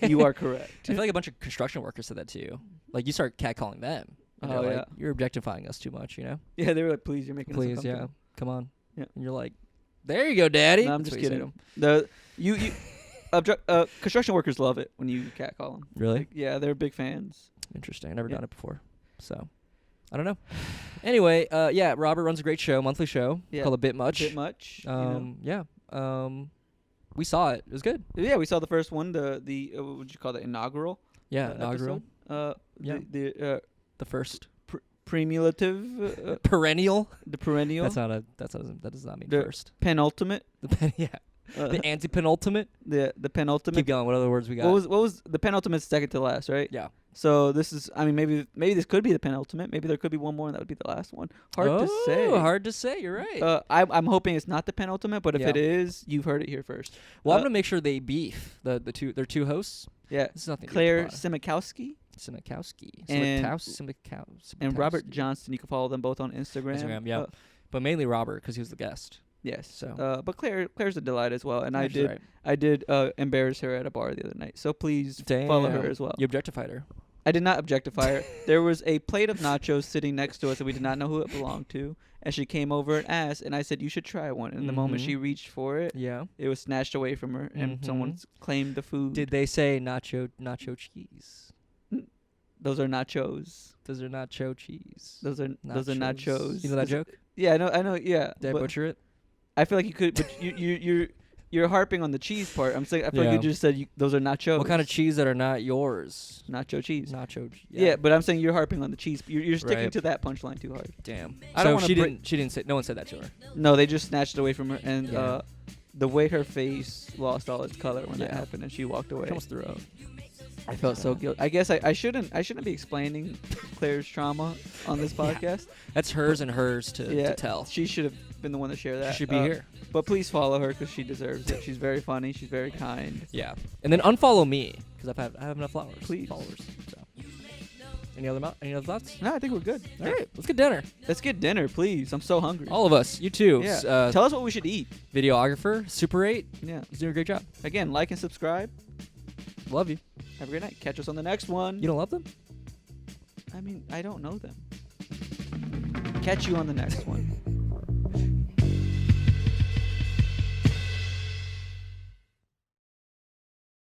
God, you are correct. I feel like a bunch of construction workers said that to you. Like you start catcalling them. And Oh, they're yeah. like, you're objectifying us too much. Yeah, they were like, "Please, you're making us Please, yeah, uncomfortable." come on. Yeah. And you're like, there you go, daddy. No, I'm That's just what you say kidding. to 'em. Construction workers love it when you catcall them. Really? Like, yeah, they're big fans. Interesting. I've never Yeah. done it before. So, I don't know. Anyway, yeah, Robert runs a great show, monthly show Yeah. called A Bit Much. Bit much. You know? Yeah. We saw it. It was good. Yeah, we saw the first one. The what would you call that? Inaugural. Yeah, inaugural. Episode. Yeah. The The first premulative. perennial. The perennial. That does not mean The first. penultimate. Yeah. Uh, The anti-penultimate. the penultimate. Keep going. What other words we got? What was the penultimate? Second to last, right? Yeah. So this is. I mean, maybe this could be the penultimate. Maybe there could be one more, and that would be the last one. Hard to say. Hard to say. You're right. I'm hoping it's not the penultimate, but if Yeah. it is, you've heard it here first. Well, I'm gonna make sure they beef their two hosts. Yeah. This is nothing. Claire Simikowski Simikowski. and Simikowski. Robert Johnston. You can follow them both on Instagram. Instagram, yeah. But mainly Robert because he was the guest. Yes. So. But Claire's a delight as well, and Yeah, she's I did embarrass her at a bar the other night. So please Damn. follow her as well. You objectified her. I did not objectify her. There was a plate of nachos sitting next to us, and we did not know who it belonged to. And she came over and asked, and I said, "You should try one." And the moment she reached for it, Yeah. it was snatched away from her, and someone claimed the food. Did they say nacho cheese? Those are nachos. Those are nacho cheese. Those are nachos. You know that joke? Yeah, I know. Yeah, Did I but butcher it? I feel like you could, but you're harping on the cheese part. I'm saying I feel like you just said those are nachos. What kind of cheese that are not yours? Nacho cheese. Nacho. Yeah, but I'm saying you're harping on the cheese. You're sticking Right. to that punchline too hard. Damn. I don't wanna she didn't say. No one said that to her. No, they just snatched it away from her, and Yeah. the way her face lost all its color when that Yeah. happened, and she walked away. She almost threw up. I felt so guilty. I guess I shouldn't be explaining Claire's trauma on this podcast. That's hers and hers to tell. She should have been the one to share that. She should be here. But please follow her because she deserves it. She's very funny. She's very kind. Yeah. And then unfollow me because I have enough followers. Please. Followers. So. Any other thoughts? No, I think we're good. All right. Let's get dinner. Let's get dinner, please. I'm so hungry. All of us. You too. Yeah. Tell us what we should eat. Videographer, Super 8. Yeah. He's doing a great job. Again, like and subscribe. Love you. Have a great night. Catch us on the next one. You don't love them? I mean, I don't know them. Catch you on the next one.